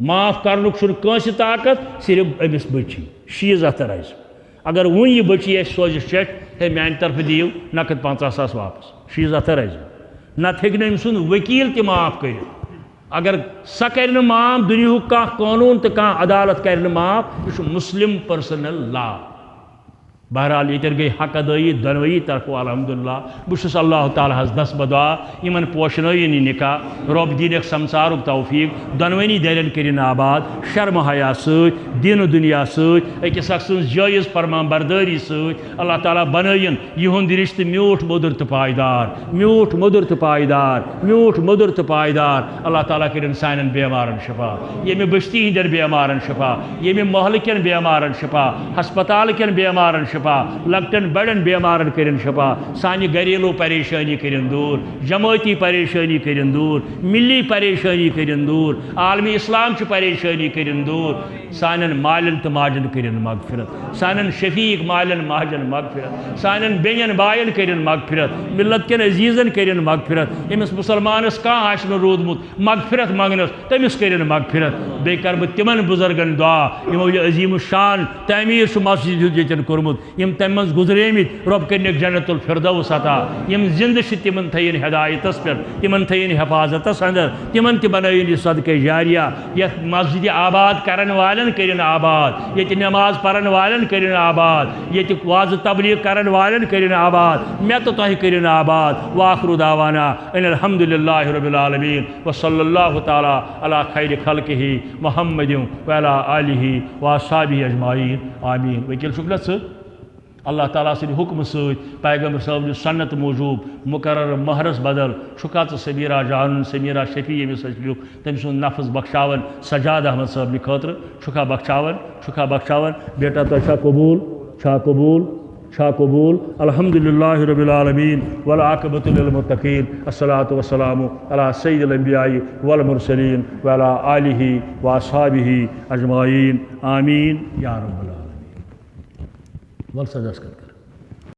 معاف کرنُک چھُنہٕ کٲنٛسہِ طاقت صرف أمِس بٔچی شیٖز اتھٕ رزِ اگر وۄنۍ یہِ بٔچی اَسہِ سوزِ چٮ۪ٹھ ہے میٛانہِ طرفہٕ دِیِو نقد 50,000 واپس شیٖز اتھٕ رزِ نتہٕ ہیٚکہِ نہٕ أمۍ سُنٛد ؤکیٖل تہِ معاف کٔرِتھ اگر سۄ کرِ نہٕ معاف دُنیہُک کانٛہہ قونوٗن تہٕ کانٛہہ عدالت کرِ نہٕ معاف یہِ چھُ مُسلِم پٔرسنل لا بہرحال یہ گئی حق ادائی دونوئی طرفو الحمدللہ بس اللہ تعالیٰ ہز دس بدعا یمن پوشنوین نکاح رب دین سمسارک توفیق دونوینی دلین کرن آباد شرم حیا ست دین و دنیا ست اکس اکھ سن جائز فرمان برداری ست اللہ تعالیٰ بنائن یہند رشتہ میوٹھ مدر تو پائیدار میوٹھ مدر تو پائیدار میوٹھ مدر تو پائیدار اللہ تعالیٰ کرن سانن بیمارن شفا یمی بستی ہندن بیمارن شفا یمی محل کن بیمارن شفا ہسپتال کن بیمارن شفا لکٹن بڑن بیمارن کرن شفا سانی گھریلو پریشانی کرن دور جماعتی پریشانی کرن دور ملی پریشانی کرن دور عالمی اسلام چھ پریشانی کرن دور سانن مالن تو ماجن کرن مغفرت سانن شفیق مالن ماجن مغفرت سانن بین بائن کرن مغفرت ملت کن عزیزن کرن مغفرت امس مسلمانس کان آشن رودمت مغفرت مانگنس تمس کرن مغفرت بے کر بہ تمن بزرگن دعا یمو یہ عظیم الشان تعمیر چھ مسجد یتن کورمت یم تم من گزریمت رب کرنک جنت الفردوس عطا یم زندہ چھ تمن تھین ہدایتس پر تمن تھین حفاظتس اندر تمن تہ بنائن صدقہ جاریہ یت مسجد آباد کرن والن کرن آباد یت نماز پرن والن کرن آباد یت واز تبلیغ کرن والن کرن آباد میں تو تہ کرن آباد واخر دعوانا ان الحمدللہ رب العالمین وصلی اللہ تعالی علی خیر خلقہ محمد وعلی آلہ واصحابہ اجمعین آمین وکیل شکر سے اللہ تعالیٰ سے حکم ست پیغمبر صاحب سنت موجود مقرر مہرس بدل شکا تو سمیرہ جان سمیرہ شفیع یمس سچلوک تم سن نفس بخشاون سجاد احمد صاحب خاطر شکا بخشاون بیٹا تو چھا قبول الحمدللہ رب العالمین والعاقبۃ للمتقین الصلاۃ والسلام علی سید الانبیاء والمرسلین وعلی آلہ واصحابہ اجمعین آمین یا رب العالمین. Well, so that's good.